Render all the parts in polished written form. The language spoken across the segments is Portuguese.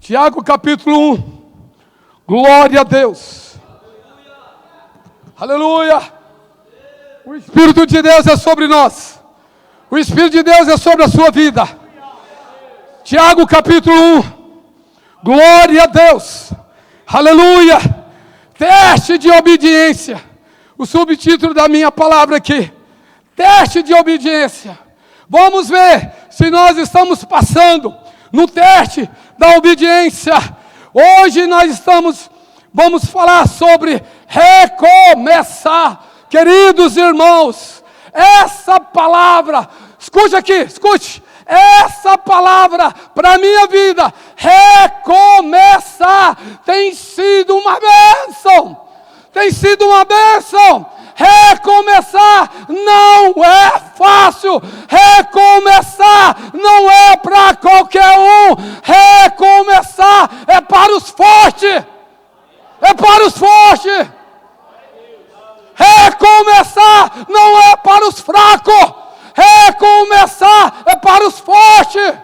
Tiago capítulo 1. Glória a Deus. Aleluia. O Espírito de Deus é sobre nós. O Espírito de Deus é sobre a sua vida. Tiago capítulo 1. Glória a Deus. Aleluia. Teste de obediência. O subtítulo da minha palavra aqui. Teste de obediência. Vamos ver se nós estamos passando no teste da obediência. Hoje nós vamos falar sobre recomeçar. Queridos irmãos, essa palavra, escute aqui, escute. Essa palavra para a minha vida, recomeçar, tem sido uma bênção. Tem sido uma bênção. Recomeçar não é fácil. Recomeçar não é para qualquer um. Recomeçar é para os fortes. É para os fortes. Recomeçar não é para os fracos. Recomeçar é para os fortes.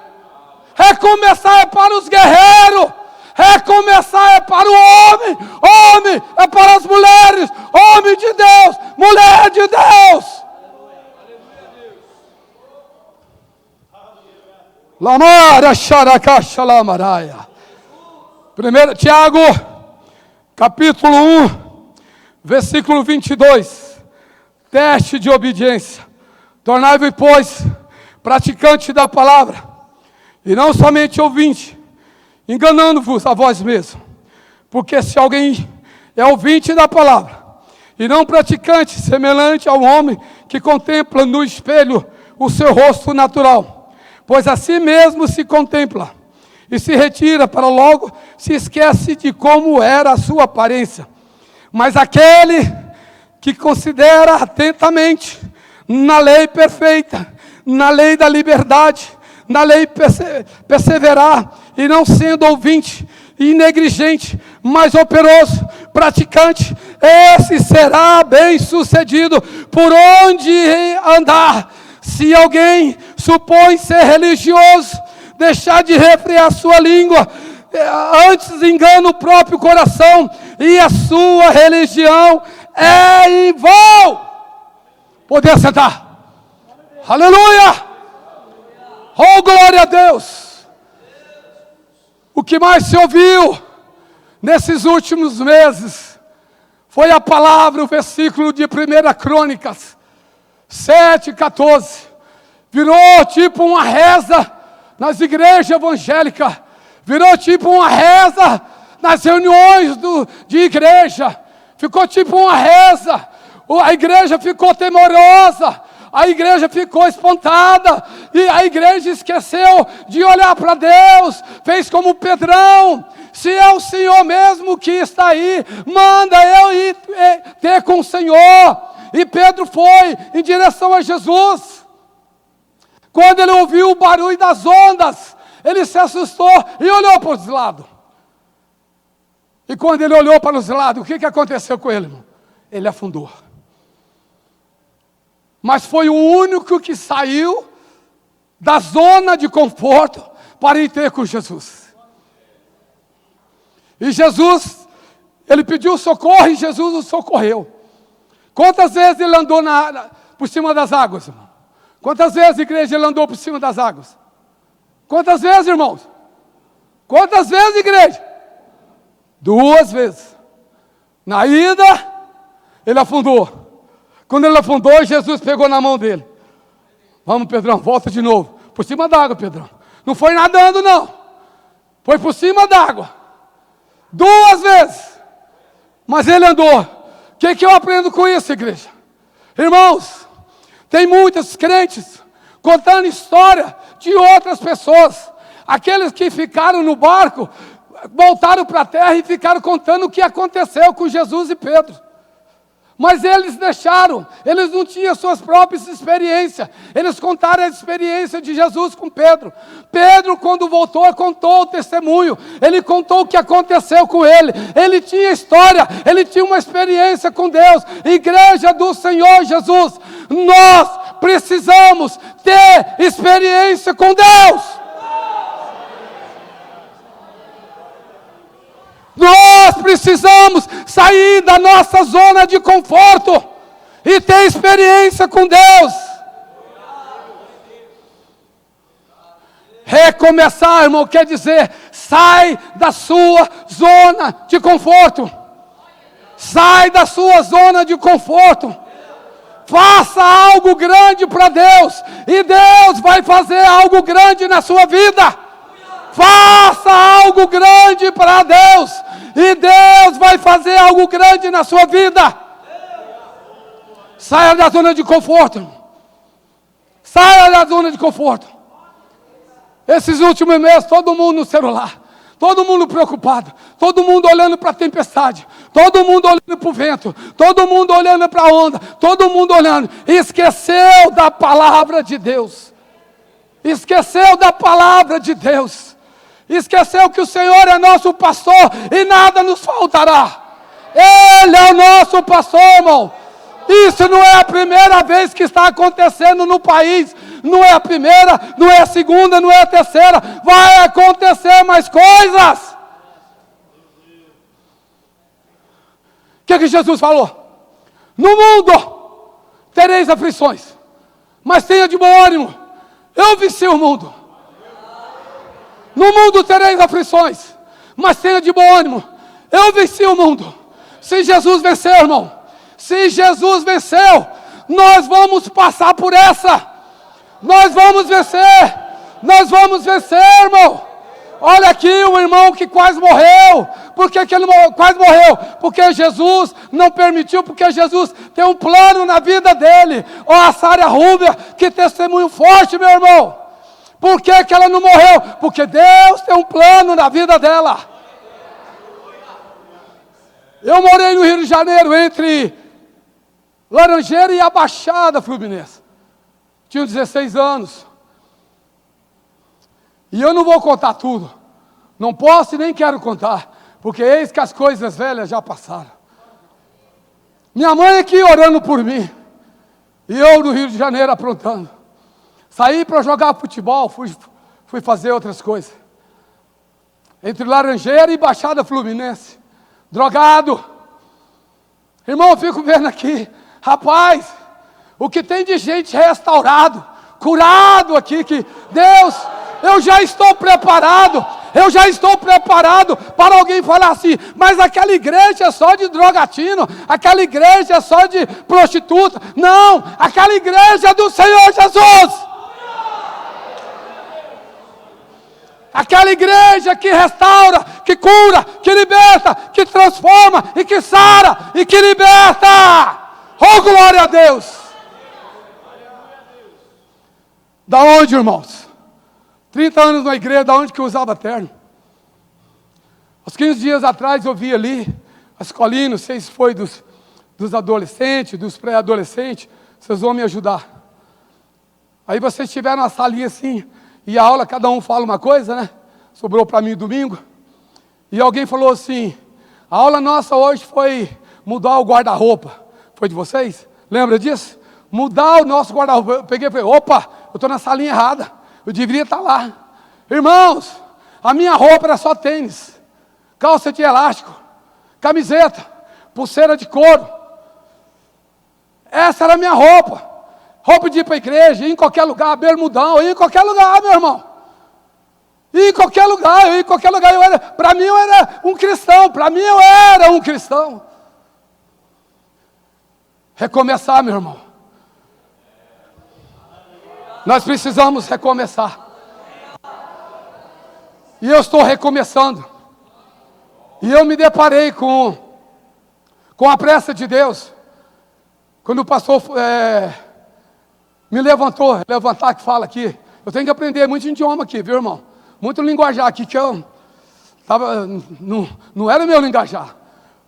Recomeçar é para os guerreiros. Recomeçar é para o homem. Homem é para as mulheres. Homem de Deus. Mulher de Deus. Lamara xaracaxa lamaraia. Primeiro Tiago, capítulo 1, versículo 22. Teste de obediência. Tornai-vos, pois, praticante da palavra, e não somente ouvinte, enganando-vos a vós mesmos. Porque se alguém é ouvinte da palavra, e não praticante, semelhante ao homem que contempla no espelho o seu rosto natural, pois assim mesmo se contempla, e se retira para logo, se esquece de como era a sua aparência. Mas aquele que considera atentamente na lei perfeita, na lei da liberdade, na lei perseverar, e não sendo ouvinte e negligente, mas operoso, praticante, esse será bem sucedido por onde andar. Se alguém supõe ser religioso, deixar de refrear sua língua, antes engana o próprio coração, e a sua religião é em vão. Poder sentar. Aleluia. Oh, glória a Deus. O que mais se ouviu nesses últimos meses foi a palavra, o versículo de 1 Crônicas 7:14. Virou tipo uma reza nas igrejas evangélicas. Virou tipo uma reza nas reuniões de igreja. Ficou tipo uma reza. A igreja ficou temorosa, a igreja ficou espantada, e a igreja esqueceu de olhar para Deus, fez como Pedrão: se é o Senhor mesmo que está aí, manda eu ir ter com o Senhor. E Pedro foi em direção a Jesus. Quando ele ouviu o barulho das ondas, ele se assustou e olhou para os lados. E quando ele olhou para os lados, o que aconteceu com ele, irmão? Ele afundou. Mas foi o único que saiu da zona de conforto para ir ter com Jesus. E Jesus, ele pediu socorro e Jesus o socorreu. Quantas vezes ele andou por cima das águas, irmão? Quantas vezes, igreja, ele andou por cima das águas? Quantas vezes, irmãos? Quantas vezes, igreja? 2 vezes. Na ida, ele afundou. Quando ele afundou, Jesus pegou na mão dele. Vamos, Pedrão, volta de novo. Por cima d'água, Pedrão. Não foi nadando, não. Foi por cima d'água. 2 vezes. Mas ele andou. O que eu aprendo com isso, igreja? Irmãos, tem muitos crentes contando história de outras pessoas. Aqueles que ficaram no barco, voltaram para a terra e ficaram contando o que aconteceu com Jesus e Pedro. Mas eles deixaram, eles não tinham suas próprias experiências. Eles contaram a experiência de Jesus com Pedro. Pedro, quando voltou, contou o testemunho. Ele contou o que aconteceu com ele. Ele tinha história, ele tinha uma experiência com Deus. Igreja do Senhor Jesus, nós precisamos ter experiência com Deus. Nós precisamos sair da nossa zona de conforto e ter experiência com Deus. Recomeçar, irmão, quer dizer, sai da sua zona de conforto. Sai da sua zona de conforto. Faça algo grande para Deus, e Deus vai fazer algo grande na sua vida. Faça algo grande para Deus, e Deus vai fazer algo grande na sua vida. Saia da zona de conforto. Saia da zona de conforto. Esses últimos meses, todo mundo no celular, todo mundo preocupado, todo mundo olhando para a tempestade, todo mundo olhando para o vento, todo mundo olhando para a onda, todo mundo olhando, esqueceu da palavra de Deus, esqueceu da palavra de Deus, esqueceu que o Senhor é nosso pastor e nada nos faltará. Ele é o nosso pastor, irmão. Isso não é a primeira vez que está acontecendo no país. Não é a primeira, não é a segunda, não é a terceira. Vai acontecer mais coisas. O que Jesus falou? No mundo tereis aflições, mas tenha de bom ânimo. Eu venci o mundo. No mundo tereis aflições, mas tenha de bom ânimo. Eu venci o mundo. Se Jesus venceu, irmão, se Jesus venceu, nós vamos passar por essa. Nós vamos vencer. Nós vamos vencer, irmão. Olha aqui o irmão que quase morreu. Por que ele quase morreu? Porque Jesus não permitiu, porque Jesus tem um plano na vida dele. Ó, a Sária Rúbia, que testemunho forte, meu irmão. Por que ela não morreu? Porque Deus tem um plano na vida dela. Eu morei no Rio de Janeiro, entre Laranjeira e a Baixada Fluminense. Tinha 16 anos. E eu não vou contar tudo. Não posso e nem quero contar. Porque eis que as coisas velhas já passaram. Minha mãe aqui orando por mim. E eu no Rio de Janeiro aprontando. Saí para jogar futebol, fui fazer outras coisas. Entre Laranjeira e Baixada Fluminense. Drogado. Irmão, eu fico vendo aqui. Rapaz, o que tem de gente restaurado, curado aqui, que Deus, eu já estou preparado para alguém falar assim, mas aquela igreja é só de drogatino, aquela igreja é só de prostituta. Não, aquela igreja é do Senhor Jesus. Aquela igreja que restaura, que cura, que liberta, que transforma e que sara e que liberta. Oh, glória a Deus! Da onde, irmãos? 30 anos na igreja, da onde que eu usava terno? Uns 15 dias atrás eu vi ali, a escolinha, não sei se foi dos adolescentes, dos pré-adolescentes, vocês vão me ajudar. Aí vocês tiveram uma salinha assim, e a aula, cada um fala uma coisa, né? Sobrou para mim domingo. E alguém falou assim, a aula nossa hoje foi mudar o guarda-roupa. Foi de vocês? Lembra disso? Mudar o nosso guarda-roupa. Eu peguei e falei, opa, eu estou na salinha errada. Eu deveria estar lá. Irmãos, a minha roupa era só tênis, calça de elástico, camiseta, pulseira de couro. Essa era a minha roupa. Roupa de ir para a igreja, ir em qualquer lugar, bermudão, ir em qualquer lugar, meu irmão. Ir em qualquer lugar, para mim eu era um cristão. Recomeçar, meu irmão. Nós precisamos recomeçar. E eu estou recomeçando. E eu me deparei com a pressa de Deus. Quando o pastor me levantar que fala aqui. Eu tenho que aprender muito idioma aqui, viu, irmão? Muito linguajar aqui, que eu não era o meu linguajar.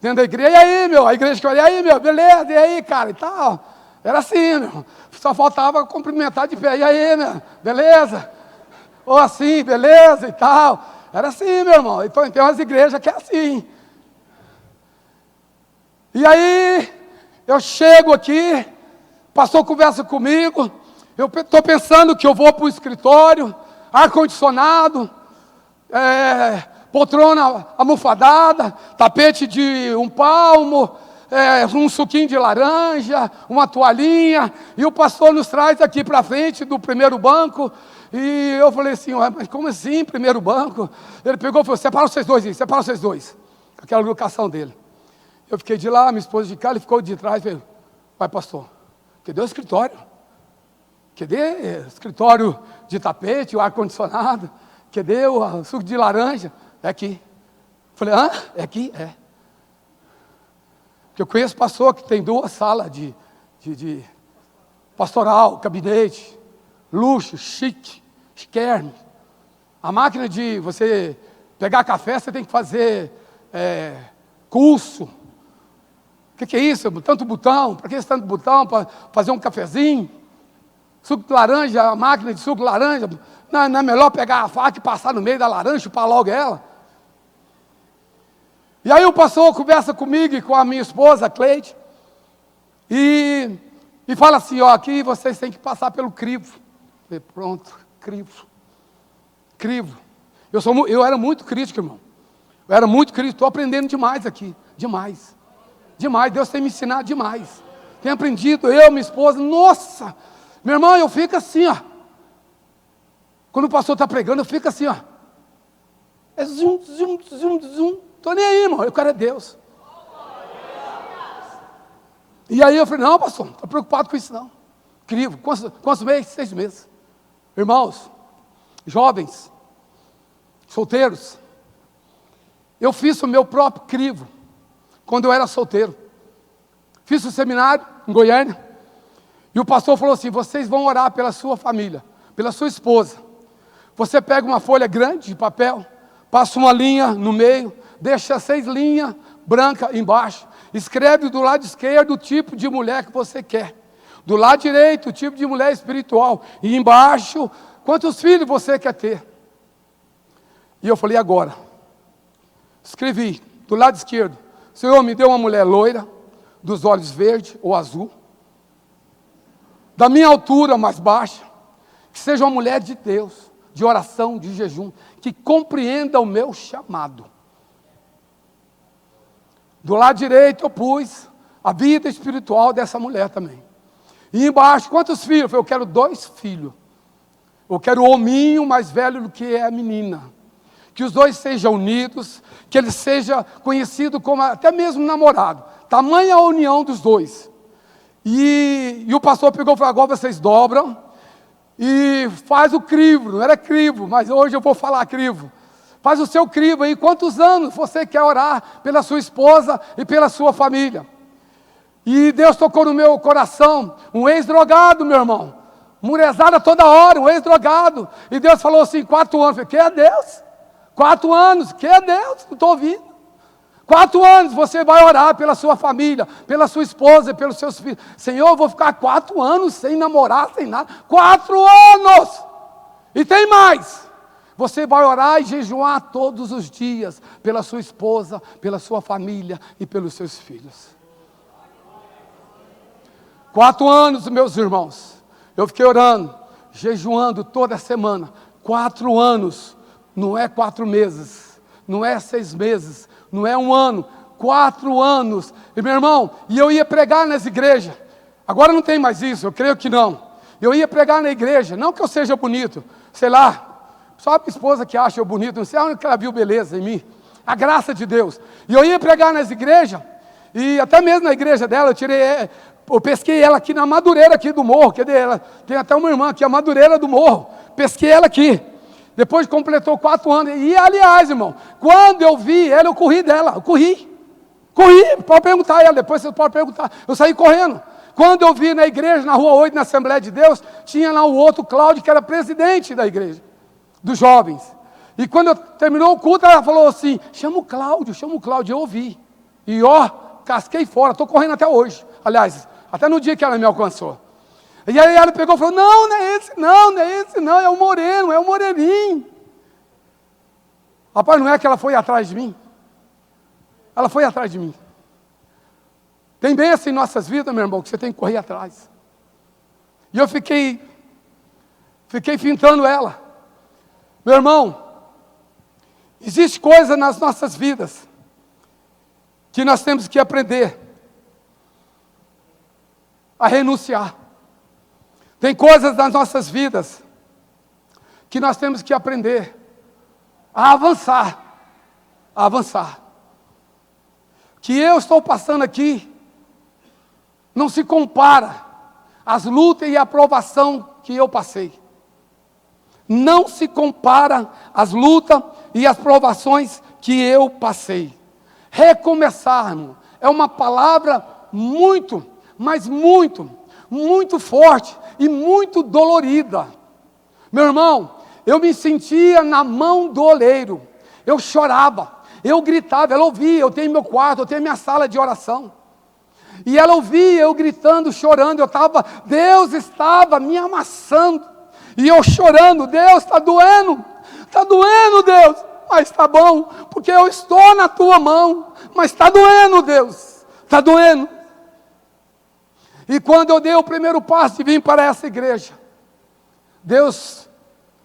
Dentro da igreja, e aí, meu? A igreja que eu olhei, e aí, meu? Beleza, e aí, cara? E tal. Era assim, meu. Só faltava cumprimentar de pé. E aí, meu? Beleza? Ou assim, beleza e tal. Era assim, meu irmão. Então tem umas igrejas que é assim. E aí, eu chego aqui, o pastor conversa comigo, eu estou pensando que eu vou para o escritório, ar-condicionado, poltrona almofadada, tapete de 1 palmo, um suquinho de laranja, uma toalhinha, e o pastor nos traz aqui para frente do primeiro banco, e eu falei assim, mas como assim, primeiro banco? Ele pegou e falou, separa vocês dois aí, separa vocês dois, aquela educação dele. Eu fiquei de lá, minha esposa de cá, ele ficou de trás, falei, vai pastor, cadê o escritório? Cadê o escritório de tapete, o ar-condicionado? Cadê o suco de laranja? É aqui. Falei, é aqui? É. Porque eu conheço pastor que tem 2 salas de pastoral, gabinete, luxo, chique, chiquérrimo. A máquina de você pegar café, você tem que fazer curso. O que é isso? Tanto botão, para que esse tanto botão? Para fazer um cafezinho? Suco de laranja, a máquina de suco de laranja, não é melhor pegar a faca e passar no meio da laranja, chupar logo ela? E aí o pastor conversa comigo e com a minha esposa, a Cleide, e fala assim, aqui vocês têm que passar pelo crivo. Eu falei, pronto, crivo. Eu era muito crítico, irmão. Eu era muito crítico, estou aprendendo demais aqui, demais. Deus tem me ensinado demais. Tenho aprendido, eu, minha esposa, nossa, meu irmão, eu fico assim, quando o pastor está pregando, eu fico assim, é zum, zum, zum, zum. Estou nem aí, irmão, eu quero é Deus. E aí eu falei, não, pastor, não estou preocupado com isso não. Crivo, quantos meses? 6 meses. Irmãos, jovens, solteiros, eu fiz o meu próprio crivo, quando eu era solteiro. Fiz o seminário em Goiânia, e o pastor falou assim, vocês vão orar pela sua família, pela sua esposa. Você pega uma folha grande de papel, passa uma linha no meio, deixa 6 linhas brancas embaixo, escreve do lado esquerdo o tipo de mulher que você quer, do lado direito o tipo de mulher espiritual, e embaixo, quantos filhos você quer ter. E eu falei, agora, escrevi do lado esquerdo, Senhor, me deu uma mulher loira, dos olhos verdes ou azul, da minha altura mais baixa, que seja uma mulher de Deus, de oração, de jejum, que compreenda o meu chamado. Do lado direito eu pus a vida espiritual dessa mulher também. E embaixo, quantos filhos? Eu falei, eu quero 2 filhos. Eu quero o hominho mais velho do que a menina. Que os 2 sejam unidos, que ele seja conhecido como até mesmo namorado. Tamanha a união dos 2. E o pastor pegou e falou, agora vocês dobram e faz o crivo. Não era crivo, mas hoje eu vou falar crivo. Faz o seu crivo aí, quantos anos você quer orar pela sua esposa e pela sua família. E Deus tocou no meu coração, um ex-drogado, meu irmão. Murezada toda hora, um ex-drogado. E Deus falou assim, 4 anos. Eu falei, que é Deus? 4 anos, que é Deus? Não estou ouvindo. 4 anos você vai orar pela sua família, pela sua esposa e pelos seus filhos. Senhor, eu vou ficar 4 anos sem namorar, sem nada. 4 anos! E tem mais. Você vai orar e jejuar todos os dias pela sua esposa, pela sua família e pelos seus filhos. 4 anos, meus irmãos, eu fiquei orando, jejuando toda semana. 4 anos, não é 4 meses, não é 6 meses, não é 1 ano, 4 anos. E meu irmão, e eu ia pregar nas igrejas. Agora não tem mais isso, eu creio que não. Eu ia pregar na igreja, não que eu seja bonito, sei lá. Só a minha esposa que acha eu bonito, não sei onde ela viu beleza em mim. A graça de Deus. E eu ia pregar nas igrejas, e até mesmo na igreja dela, eu pesquei ela aqui na Madureira aqui do morro. Ela tem até uma irmã aqui, a Madureira do morro. Pesquei ela aqui. Depois completou 4 anos. E aliás, irmão, quando eu vi ela, eu corri dela. Eu corri, pode perguntar a ela, depois você pode perguntar. Eu saí correndo. Quando eu vi na igreja, na Rua 8, na Assembleia de Deus, tinha lá o outro Cláudio, que era presidente da igreja, dos jovens. E quando terminou o culto, ela falou assim, chama o Cláudio. Eu ouvi. E casquei fora, estou correndo até hoje. Aliás, até no dia que ela me alcançou. E aí ela pegou e falou, não é esse não, é o moreno, é o moreninho. Rapaz, não é que ela foi atrás de mim? Ela foi atrás de mim. Tem bem assim em nossas vidas, meu irmão, que você tem que correr atrás. E eu fiquei fintando ela. Meu irmão, Existe coisa nas nossas vidas que nós temos que aprender a renunciar. Tem coisas nas nossas vidas que nós temos que aprender a avançar. A avançar. Que eu estou passando aqui não se compara às lutas e à provação que eu passei. Não se compara às lutas e às provações que eu passei. Recomeçar, irmão, é uma palavra muito, mas muito, muito forte e muito dolorida. Meu irmão, eu me sentia na mão do oleiro. Eu chorava, eu gritava, ela ouvia, eu tenho meu quarto, eu tenho minha sala de oração. E ela ouvia eu gritando, chorando, Deus estava me amassando. E eu chorando, Deus, está doendo, Deus. Mas está bom, porque eu estou na tua mão. Mas está doendo, Deus, está doendo. E quando eu dei o primeiro passo de vir para essa igreja, Deus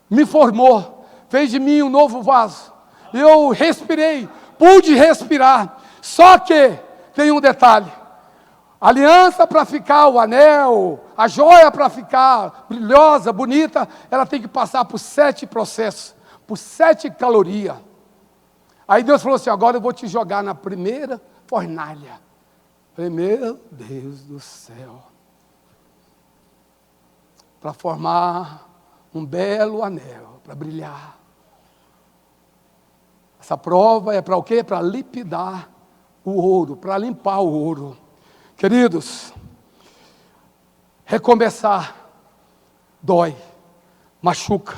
me formou, fez de mim um novo vaso. Eu respirei, pude respirar. Só que tem um detalhe. A aliança para ficar, o anel, a joia para ficar brilhosa, bonita, ela tem que passar por 7 processos, por 7 calorias. Aí Deus falou assim, agora eu vou te jogar na primeira fornalha. Falei, meu Deus do céu. Para formar um belo anel, para brilhar. Essa prova é para o quê? Para lapidar o ouro, para limpar o ouro. Queridos, recomeçar dói, machuca,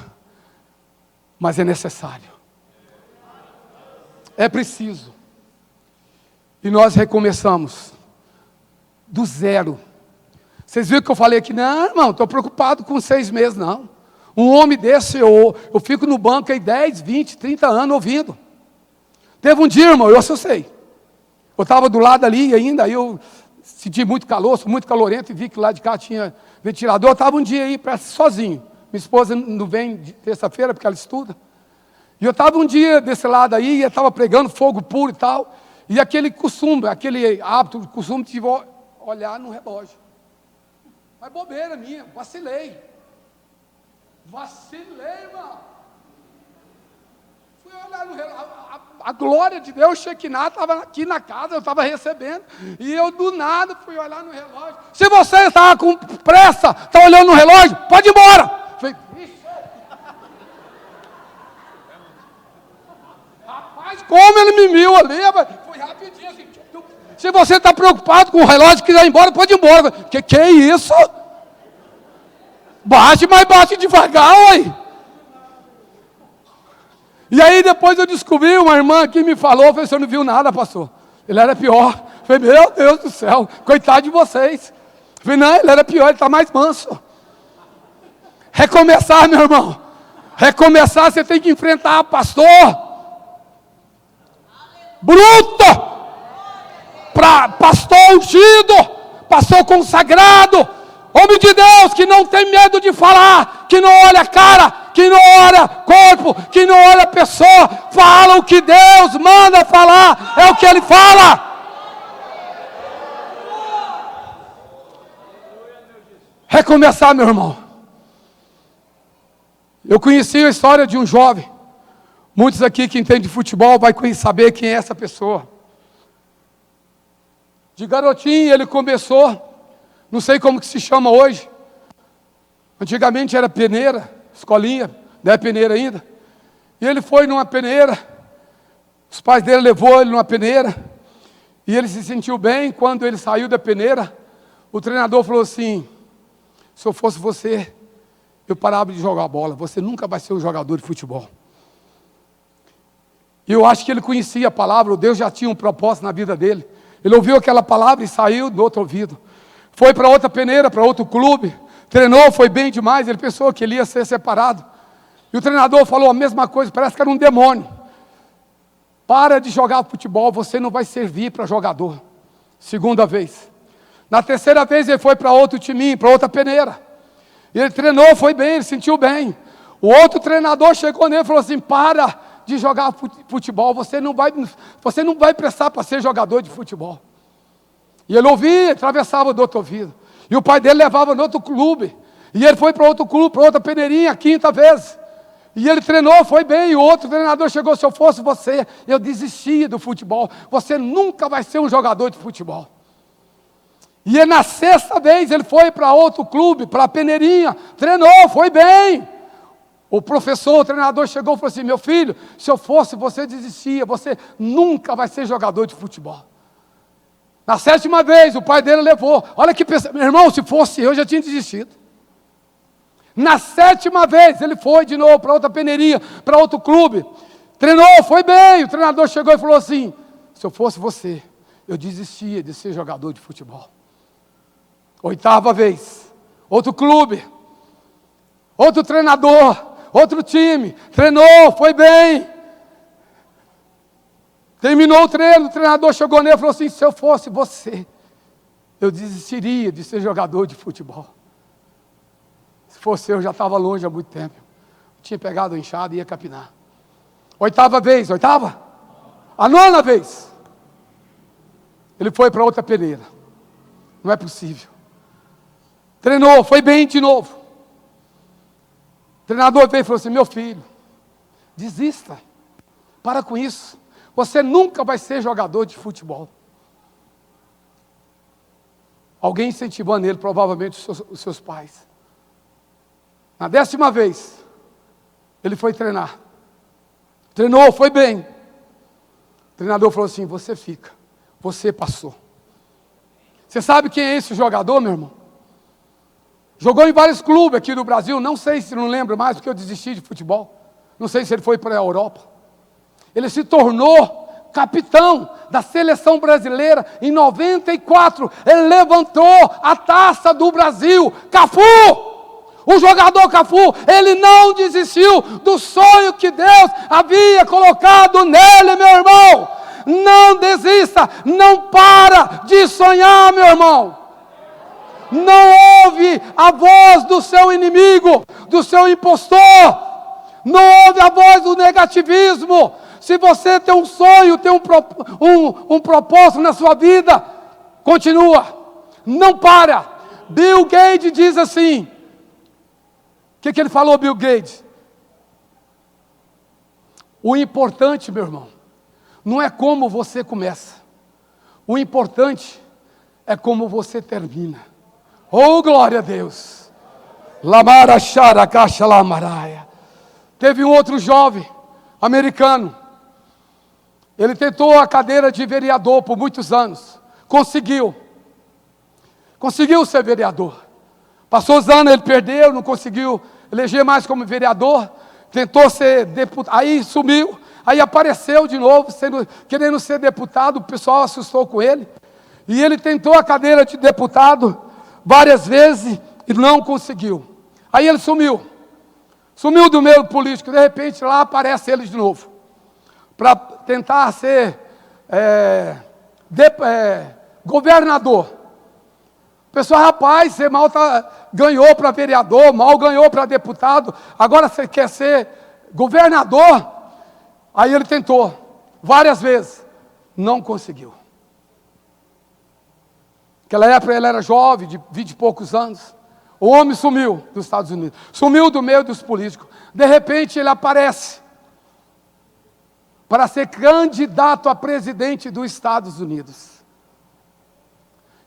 mas é necessário. É preciso. E nós recomeçamos do zero. Vocês viram que eu falei aqui? Não, irmão, estou preocupado com 6 meses, não. Um homem desse, eu fico no banco aí 10, 20, 30 anos ouvindo. Teve um dia, irmão, eu assustei. Eu estava do lado ali ainda, aí eu senti muito calor, sou muito calorento, e vi que lá de cá tinha ventilador. Eu estava um dia aí, sozinho. Minha esposa não vem de terça-feira, porque ela estuda. E eu estava um dia desse lado aí, e eu estava pregando fogo puro e tal. E aquele costume, aquele hábito, costume de olhar no relógio. Mas bobeira minha, vacilei. Vacilei, irmão. Fui olhar no relógio. A glória de Deus, Shekinah, estava aqui na casa, eu estava recebendo. E eu do nada fui olhar no relógio. Se você está com pressa, está olhando no relógio, pode ir embora. Falei, rapaz, como ele me viu ali, foi rapidinho assim. Se você está preocupado com o relógio, quiser ir embora, pode ir embora. Que é isso? Bate, mas bate devagar, ué. E aí depois eu descobri, uma irmã que me falou, falei, você não viu nada, pastor. Ele era pior. Falei, meu Deus do céu, coitado de vocês. Falei, não, ele era pior, ele está mais manso. Recomeçar, meu irmão. Recomeçar, você tem que enfrentar pastor bruto, pastor ungido, pastor consagrado, homem de Deus que não tem medo de falar, que não olha a cara, que não olha corpo, que não olha pessoa, fala o que Deus manda falar, é o que Ele fala. Recomeçar, meu irmão. Eu conheci a história de um jovem, muitos aqui que entendem de futebol vai saber quem é essa pessoa. De garotinho ele começou, não sei como que se chama hoje, antigamente era peneira, escolinha, não é peneira ainda, e ele foi numa peneira, os pais dele levou ele numa peneira, e ele se sentiu bem. Quando ele saiu da peneira, o treinador falou assim, se eu fosse você, eu parava de jogar bola, você nunca vai ser um jogador de futebol. E eu acho que ele conhecia a palavra, o Deus já tinha um propósito na vida dele. Ele ouviu aquela palavra e saiu do outro ouvido. Foi para outra peneira, para outro clube, treinou, foi bem demais, ele pensou que ele ia ser separado. E o treinador falou a mesma coisa, parece que era um demônio. Para de jogar futebol, você não vai servir para jogador. Segunda vez. Na terceira vez ele foi para outro timinho, para outra peneira. E ele treinou, foi bem, ele sentiu bem. O outro treinador chegou nele e falou assim, para de jogar futebol, você não vai prestar para ser jogador de futebol. E ele ouvia, atravessava do outro ouvido. E o pai dele levava no outro clube. E ele foi para outro clube, para outra peneirinha, a quinta vez. E ele treinou, foi bem, e o outro treinador chegou: se eu fosse você, eu desistia do futebol. Você nunca vai ser um jogador de futebol. E ele, na sexta vez, ele foi para outro clube, para a peneirinha, treinou, foi bem. O professor, o treinador chegou e falou assim: meu filho, se eu fosse você, desistia, você nunca vai ser jogador de futebol. Na sétima vez, o pai dele levou. Olha que pensa, meu irmão, se fosse eu, já tinha desistido. Na sétima vez, ele foi de novo para outra peneirinha, para outro clube. Treinou, foi bem. O treinador chegou e falou assim: se eu fosse você, eu desistia de ser jogador de futebol. Oitava vez, outro clube, outro treinador, outro time. Treinou, foi bem. Terminou o treino, o treinador chegou nele e falou assim: se eu fosse você, eu desistiria de ser jogador de futebol. Se fosse eu, já estava longe há muito tempo. Tinha pegado a enxada e ia capinar. Oitava vez, oitava? A nona vez. Ele foi para outra peneira. Não é possível. Treinou, foi bem de novo. O treinador veio e falou assim: meu filho, desista. Para com isso. Você nunca vai ser jogador de futebol. Alguém incentivando ele, provavelmente os seus pais. Na 10ª vez, ele foi treinar. Treinou, foi bem. O treinador falou assim: você fica. Você passou. Você sabe quem é esse jogador, meu irmão? Jogou em vários clubes aqui do Brasil. Não sei se não lembro mais, porque eu desisti de futebol. Não sei se ele foi para a Europa. Ele se tornou capitão da seleção brasileira em 94. Ele levantou a taça do Brasil. Cafu! O jogador Cafu, ele não desistiu do sonho que Deus havia colocado nele, meu irmão. Não desista, não para de sonhar, meu irmão. Não ouve a voz do seu inimigo, do seu impostor. Não ouve a voz do negativismo. Se você tem um sonho, tem um propósito na sua vida, continua, não para. Bill Gates diz assim, o que ele falou, Bill Gates? O importante, meu irmão, não é como você começa. O importante é como você termina. Oh, glória a Deus. Lamara Shara Kasha Lamaraia. Teve um outro jovem americano. Ele tentou a cadeira de vereador por muitos anos. Conseguiu ser vereador. Passou os anos, ele perdeu, não conseguiu eleger mais como vereador. Tentou ser deputado, aí sumiu. Aí apareceu de novo, querendo ser deputado. O pessoal assustou com ele. E ele tentou a cadeira de deputado várias vezes e não conseguiu. Aí ele sumiu. Sumiu do meio político. De repente lá aparece ele de novo. Para tentar ser governador. O pessoal, rapaz, você mal ganhou para vereador, mal ganhou para deputado, agora você quer ser governador? Aí ele tentou, várias vezes, não conseguiu. Naquela época ele era jovem, de 20 e poucos anos. O homem sumiu dos Estados Unidos, sumiu do meio dos políticos. De repente ele aparece para ser candidato a presidente dos Estados Unidos.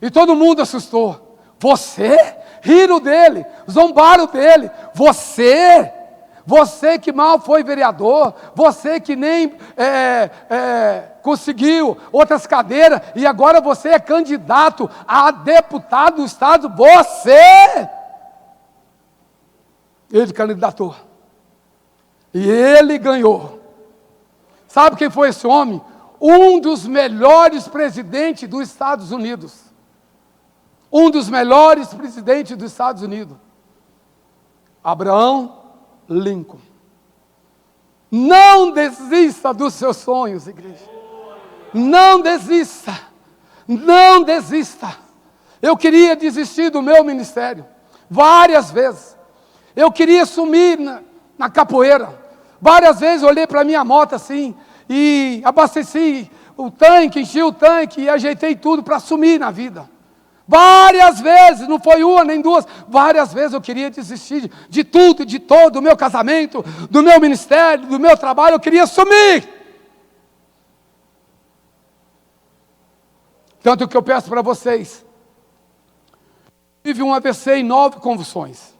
E todo mundo assustou. Você? Riram dele, zombaram dele. Você que mal foi vereador, você que nem conseguiu outras cadeiras, e agora você é candidato a deputado do Estado, você! Ele candidatou. E ele ganhou. Sabe quem foi esse homem? Um dos melhores presidentes dos Estados Unidos. Um dos melhores presidentes dos Estados Unidos. Abraham Lincoln. Não desista dos seus sonhos, igreja. Não desista. Não desista. Eu queria desistir do meu ministério várias vezes. Eu queria sumir na capoeira. Várias vezes eu olhei para a minha moto assim, e abasteci o tanque, enchi o tanque e ajeitei tudo para sumir na vida. Várias vezes, não foi uma nem duas, várias vezes eu queria desistir de tudo, de todo, do meu casamento, do meu ministério, do meu trabalho, eu queria sumir. Tanto que eu peço para vocês, tive um AVC e 9 convulsões.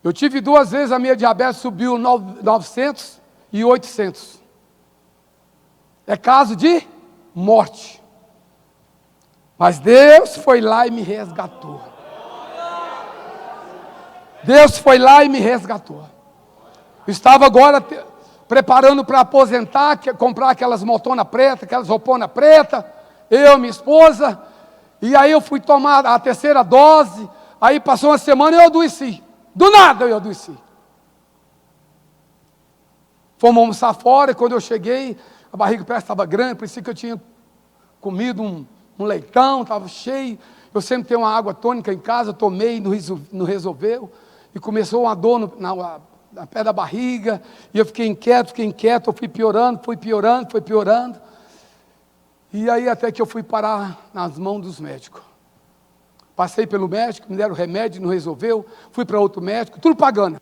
Eu tive 2 vezes, a minha diabetes subiu 900 e 800. É caso de morte. Mas Deus foi lá e me resgatou. Deus foi lá e me resgatou. Eu estava agora preparando para aposentar, comprar aquelas motonas pretas, aquelas rouponas pretas, eu, minha esposa, e aí eu fui tomar a 3ª dose, aí passou uma semana e eu adoeci. Do nada eu adoeci. Fomos almoçar fora, e quando eu cheguei, a barriga parece que estava grande, parecia que eu tinha comido um leitão, estava cheio. Eu sempre tenho uma água tônica em casa, tomei, não resolveu. E começou uma dor na pé da barriga, e eu fiquei inquieto, eu fui piorando. E aí até que eu fui parar nas mãos dos médicos. Passei pelo médico, me deram remédio, não resolveu. Fui para outro médico, tudo pagando.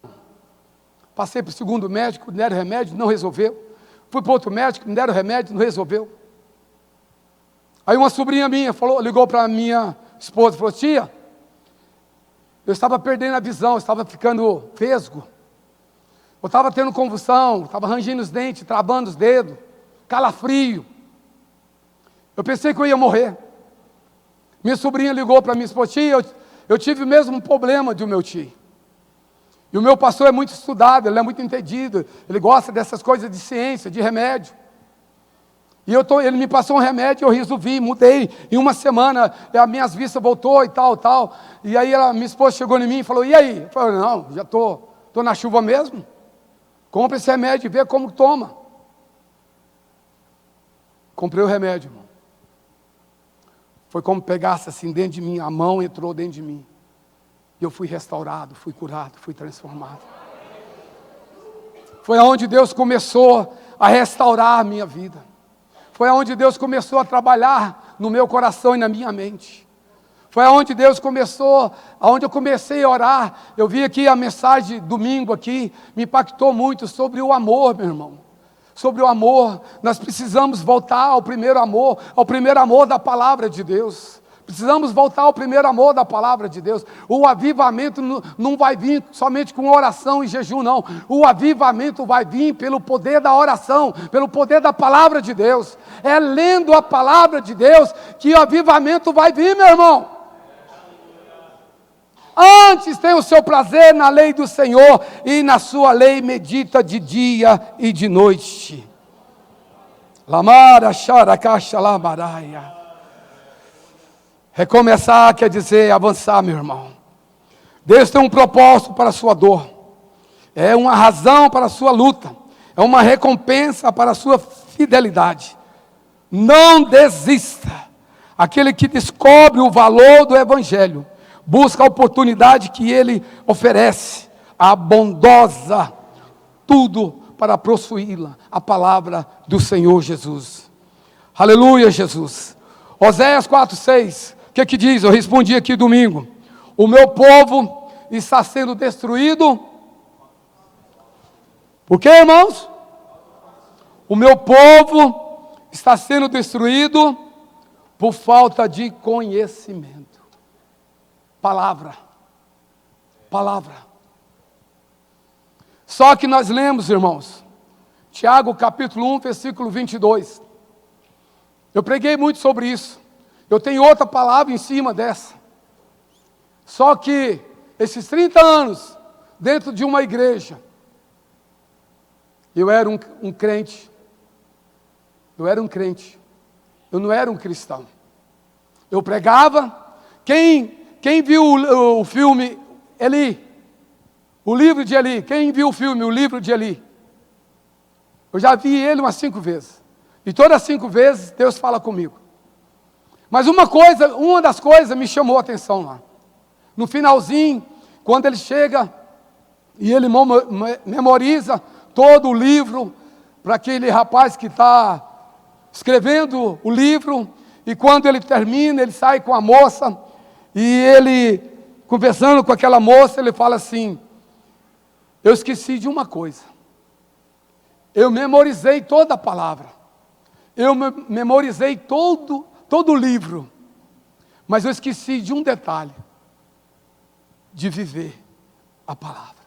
Passei para o 2º médico, me deram remédio, não resolveu. Fui para outro médico, me deram remédio, não resolveu. Aí uma sobrinha minha ligou para a minha esposa e falou: tia, eu estava perdendo a visão, eu estava ficando vesgo. Eu estava tendo convulsão, estava rangindo os dentes, travando os dedos, calafrio. Eu pensei que eu ia morrer. Minha sobrinha ligou para minha esposa: tia, eu tive o mesmo problema do meu tio. E o meu pastor é muito estudado, ele é muito entendido, ele gosta dessas coisas de ciência, de remédio. E ele me passou um remédio, eu resolvi, mudei. Em uma semana, as minhas vistas voltou e tal. E aí minha esposa chegou em mim e falou: e aí? Eu falei: não, já estou na chuva mesmo. Compre esse remédio e vê como toma. Comprei o remédio, irmão. Foi como pegasse assim dentro de mim, a mão entrou dentro de mim. E eu fui restaurado, fui curado, fui transformado. Foi aonde Deus começou a restaurar a minha vida. Foi aonde Deus começou a trabalhar no meu coração e na minha mente. Foi aonde Deus começou, aonde eu comecei a orar. Eu vi aqui a mensagem domingo aqui, me impactou muito sobre o amor, meu irmão. Sobre o amor, nós precisamos voltar ao primeiro amor da palavra de Deus. Precisamos voltar ao primeiro amor da palavra de Deus. O avivamento não vai vir somente com oração e jejum, não. O avivamento vai vir pelo poder da oração, pelo poder da palavra de Deus. É lendo a palavra de Deus que o avivamento vai vir, meu irmão. Antes tem o seu prazer na lei do Senhor, e na sua lei medita de dia e de noite. Lamara, xaracaxa, lamaraia. Recomeçar quer dizer avançar, meu irmão. Deus tem um propósito para a sua dor. É uma razão para a sua luta. É uma recompensa para a sua fidelidade. Não desista. Aquele que descobre o valor do Evangelho, busca a oportunidade que Ele oferece, a bondosa, tudo para possuí-la, a palavra do Senhor Jesus. Aleluia, Jesus. Oséias 4:6, o que diz? Eu respondi aqui domingo: o meu povo está sendo destruído. Por quê, irmãos? O meu povo está sendo destruído por falta de conhecimento. Palavra. Só que nós lemos, irmãos, Tiago capítulo 1, versículo 22. Eu preguei muito sobre isso. Eu tenho outra palavra em cima dessa. Só que esses 30 anos dentro de uma igreja, eu era um crente. Eu era um crente. Eu não era um cristão. Eu pregava. Quem viu o filme Eli? O livro de Eli. Quem viu o filme, o livro de Eli? Eu já vi ele umas 5 vezes. E todas as 5 vezes Deus fala comigo. Mas uma das coisas me chamou a atenção lá. No finalzinho, quando ele chega E ele memoriza todo o livro para aquele rapaz que está escrevendo o livro. E quando ele termina, ele sai com a moça. E ele, conversando com aquela moça, ele fala assim: eu esqueci de uma coisa. Eu memorizei toda a palavra. Eu memorizei todo o livro. Mas eu esqueci de um detalhe: de viver a palavra.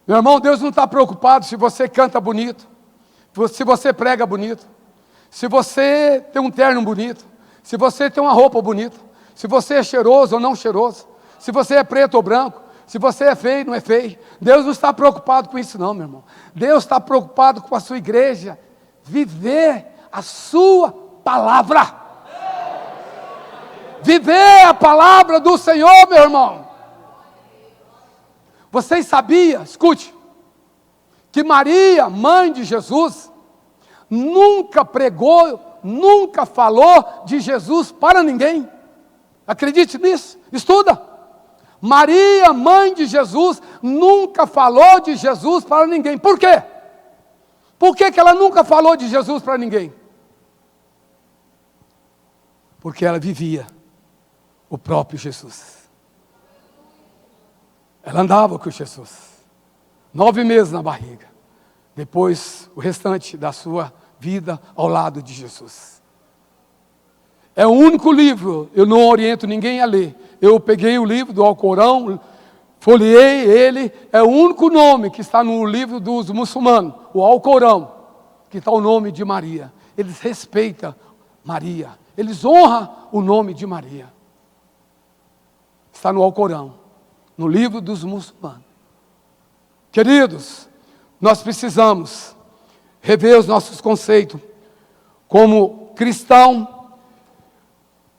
Meu irmão, Deus não está preocupado se você canta bonito, se você prega bonito, se você tem um terno bonito, se você tem uma roupa bonita, se você é cheiroso ou não cheiroso, se você é preto ou branco, se você é feio ou não é feio. Deus não está preocupado com isso não, meu irmão. Deus está preocupado com a sua igreja viver a sua palavra. Viver a palavra do Senhor, meu irmão. Vocês sabiam, escute, que Maria, mãe de Jesus, nunca pregou, nunca falou de Jesus para ninguém? Acredite nisso, estuda. Maria, mãe de Jesus, nunca falou de Jesus para ninguém. Por quê? Por que ela nunca falou de Jesus para ninguém? Porque ela vivia o próprio Jesus. Ela andava com Jesus, 9 meses na barriga, depois o restante da sua vida ao lado de Jesus. É o único livro, eu não oriento ninguém a ler. Eu peguei o livro do Alcorão, folheei ele, é o único nome que está no livro dos muçulmanos, o Alcorão, que está o nome de Maria. Eles respeitam Maria, eles honram o nome de Maria. Está no Alcorão, no livro dos muçulmanos. Queridos, nós precisamos rever os nossos conceitos como cristão,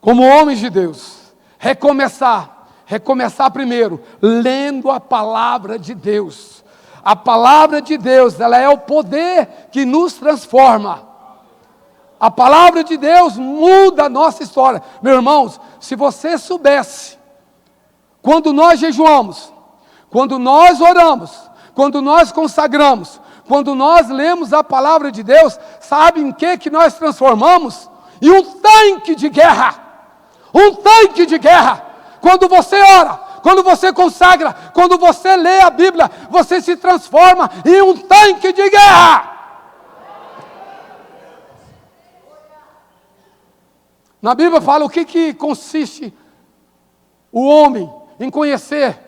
como homens de Deus. Recomeçar primeiro, lendo a palavra de Deus. A palavra de Deus, ela é o poder que nos transforma. A palavra de Deus muda a nossa história. Meus irmãos, se você soubesse, quando nós jejuamos, quando nós oramos, quando nós consagramos, quando nós lemos a palavra de Deus, sabe em que nós transformamos? Em um tanque de guerra. Um tanque de guerra. Quando você ora, quando você consagra, quando você lê a Bíblia, você se transforma em um tanque de guerra. Na Bíblia fala o que consiste o homem em conhecer.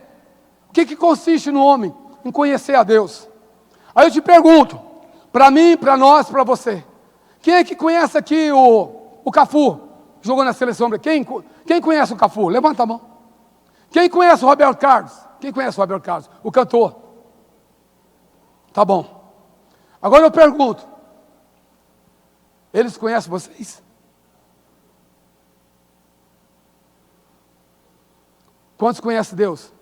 O que consiste no homem em conhecer a Deus? Aí eu te pergunto, para mim, para nós, para você, quem é que conhece aqui o Cafu? Jogou na seleção. Quem conhece o Cafu? Levanta a mão. Quem conhece o Roberto Carlos? Quem conhece o Roberto Carlos? O cantor. Tá bom. Agora eu pergunto, eles conhecem vocês? Quantos conhecem Deus?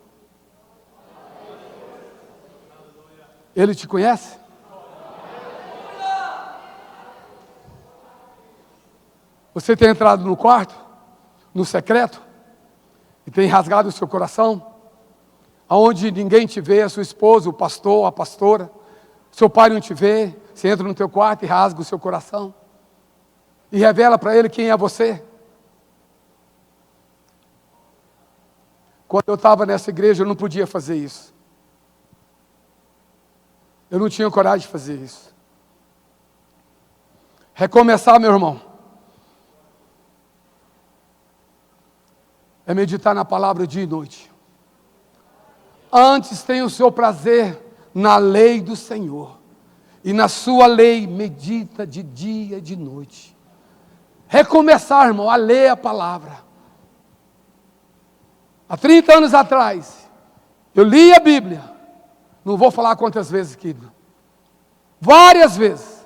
Ele te conhece? Você tem entrado no quarto, no secreto, e tem rasgado o seu coração, aonde ninguém te vê, a sua esposa, o pastor, a pastora, seu pai não te vê, você entra no teu quarto e rasga o seu coração, e revela para ele quem é você. Quando eu estava nessa igreja, eu não podia fazer isso. Eu não tinha coragem de fazer isso. Recomeçar, meu irmão, é meditar na palavra dia e noite. Antes tenha o seu prazer na lei do Senhor, e na sua lei medita de dia e de noite. Recomeçar, irmão, a ler a palavra. Há 30 anos atrás, eu li a Bíblia, não vou falar quantas vezes aqui, várias vezes,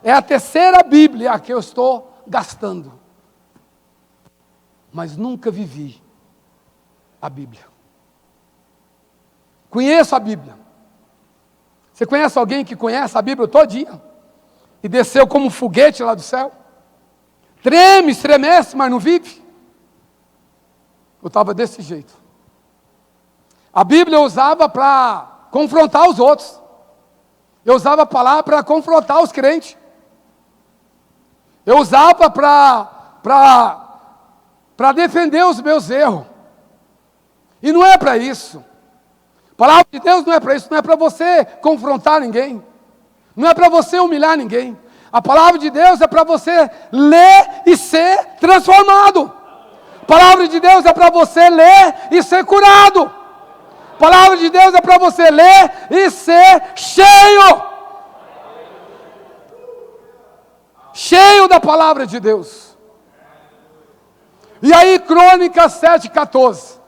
é a terceira Bíblia que eu estou gastando, mas nunca vivi a Bíblia. Conheço a Bíblia. Você conhece alguém que conhece a Bíblia todinha? E desceu como um foguete lá do céu? Treme, estremece, mas não vive? Eu estava desse jeito. A Bíblia eu usava para confrontar os outros. Eu usava a palavra para confrontar os crentes. Eu usava para defender os meus erros. E não é para isso. A palavra de Deus não é para isso. Não é para você confrontar ninguém. Não é para você humilhar ninguém. A palavra de Deus é para você ler e ser transformado. A palavra de Deus é para você ler e ser curado. A palavra de Deus é para você ler e ser cheio. Cheio da palavra de Deus. E aí, Crônicas 7,14.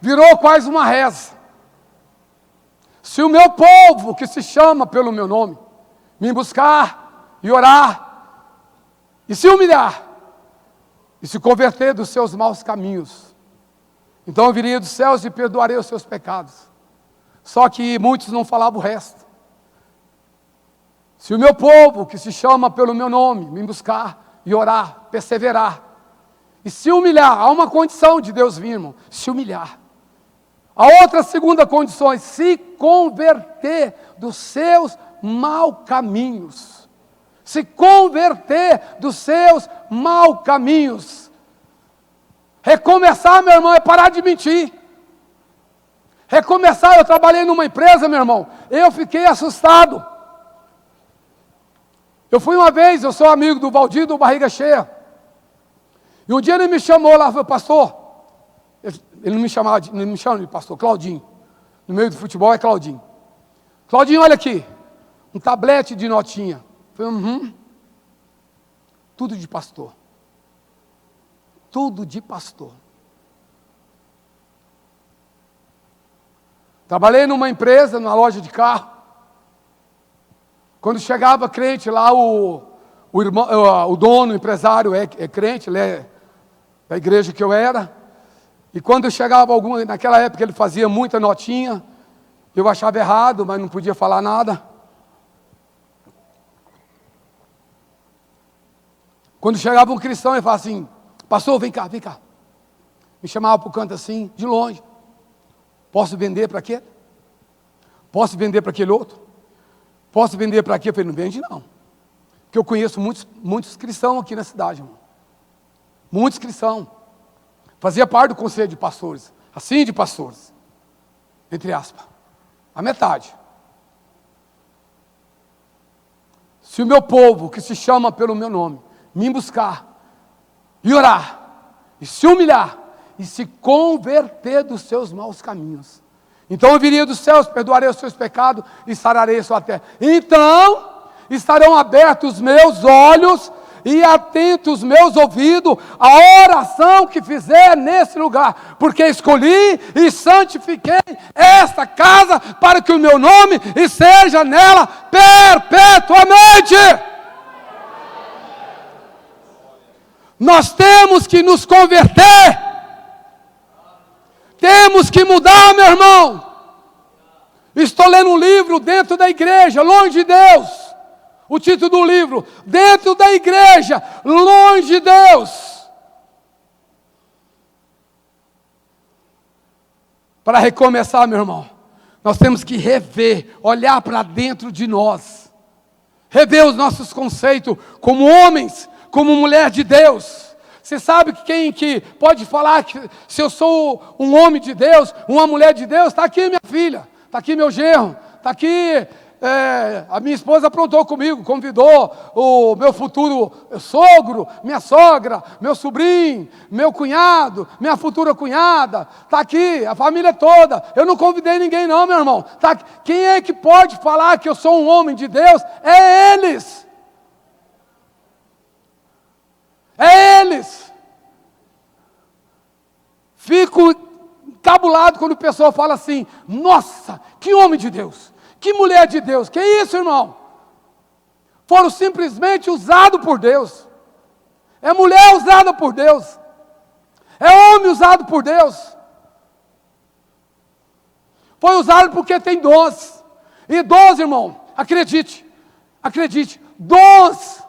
Virou quase uma reza. Se o meu povo, que se chama pelo meu nome, me buscar e orar, e se humilhar, e se converter dos seus maus caminhos, então eu viria dos céus e perdoarei os seus pecados. Só que muitos não falavam o resto. Se o meu povo, que se chama pelo meu nome, me buscar e orar, perseverar, e se humilhar, há uma condição de Deus vir, irmão, se humilhar. A outra segunda condição é se converter dos seus maus caminhos. Se converter dos seus maus caminhos. Recomeçar, meu irmão, é parar de mentir. Recomeçar, eu trabalhei numa empresa, meu irmão, eu fiquei assustado. Eu fui uma vez, eu sou amigo do Valdir do Barriga Cheia. E um dia ele me chamou lá, falou, pastor. Ele não me chama de pastor, Claudinho. No meio do futebol é Claudinho. Claudinho, olha aqui. Um tablete de notinha. Eu falei, tudo de pastor. Tudo de pastor. Trabalhei numa empresa, numa loja de carro. Quando chegava crente lá, o dono, o empresário é crente, ele é da igreja que eu era. E quando chegava algum, naquela época ele fazia muita notinha, eu achava errado, mas não podia falar nada. Quando chegava um cristão, ele falava assim, pastor, vem cá, vem cá. Me chamava para o canto assim, de longe. Posso vender para quê? Posso vender para aquele outro? Posso vender para quê? Eu falei, não vende não. Porque eu conheço muitos cristãos aqui na cidade, irmão. Muitos cristãos. Fazia parte do conselho de pastores. Assim de pastores. Entre aspas. A metade. Se o meu povo, que se chama pelo meu nome, me buscar, e orar, e se humilhar, e se converter dos seus maus caminhos, então eu viria dos céus, perdoarei os seus pecados e sararei a sua terra. Então estarão abertos os meus olhos e atentos os meus ouvidos à oração que fizer nesse lugar, porque escolhi e santifiquei esta casa para que o meu nome esteja nela perpetuamente. Nós temos que nos converter. Temos que mudar, meu irmão. Estou lendo um livro dentro da igreja, longe de Deus. O título do livro, dentro da igreja, longe de Deus. Para recomeçar, meu irmão, nós temos que rever, olhar para dentro de nós. Rever os nossos conceitos como homens, como mulher de Deus. Você sabe que quem que pode falar que se eu sou um homem de Deus, uma mulher de Deus? Está aqui minha filha, está aqui meu genro, está aqui a minha esposa aprontou comigo, convidou o meu futuro sogro, minha sogra, meu sobrinho, meu cunhado, minha futura cunhada, está aqui, a família toda. Eu não convidei ninguém não, meu irmão. Tá aqui. Quem é que pode falar que eu sou um homem de Deus? É eles. É eles. Fico encabulado quando o pessoal fala assim, nossa, que homem de Deus, que mulher de Deus. Que isso, irmão? Foram simplesmente usados por Deus. É mulher usada por Deus. É homem usado por Deus. Foi usado porque tem dons. E dons, irmão, acredite, dons.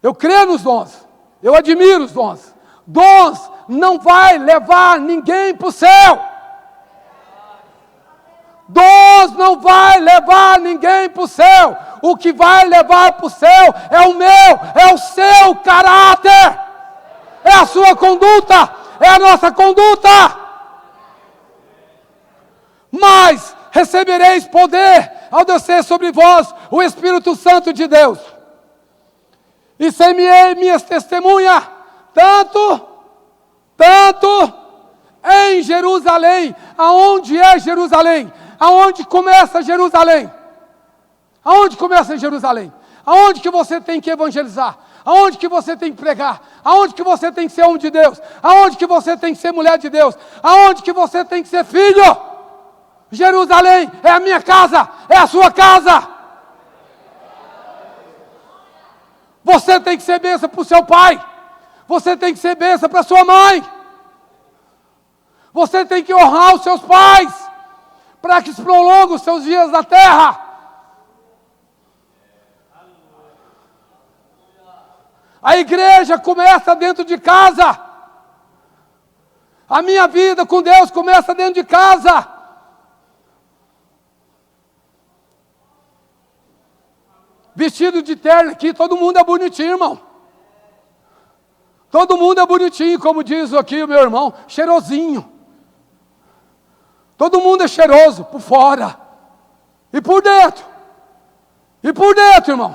Eu creio nos dons, eu admiro os dons. Dons não vai levar ninguém para o céu. Deus não vai levar ninguém para o céu. O que vai levar para o céu é o meu, é o seu caráter, é a sua conduta, é a nossa conduta. Mas recebereis poder ao descer sobre vós o Espírito Santo de Deus. E ser-me-ei minhas testemunhas, tanto em Jerusalém. Aonde é Jerusalém? Aonde começa Jerusalém? Aonde começa Jerusalém? Aonde que você tem que evangelizar? Aonde que você tem que pregar? Aonde que você tem que ser homem de Deus? Aonde que você tem que ser mulher de Deus? Aonde que você tem que ser filho? Jerusalém é a minha casa, é a sua casa. Você tem que ser bênção para o seu pai. Você tem que ser bênção para a sua mãe. Você tem que honrar os seus pais, para que se prolonguem os seus dias na terra. A igreja começa dentro de casa. A minha vida com Deus começa dentro de casa. Vestido de terno aqui, todo mundo é bonitinho, irmão. Todo mundo é bonitinho, como diz aqui o meu irmão, cheirosinho. Todo mundo é cheiroso, por fora. E por dentro. E por dentro, irmão.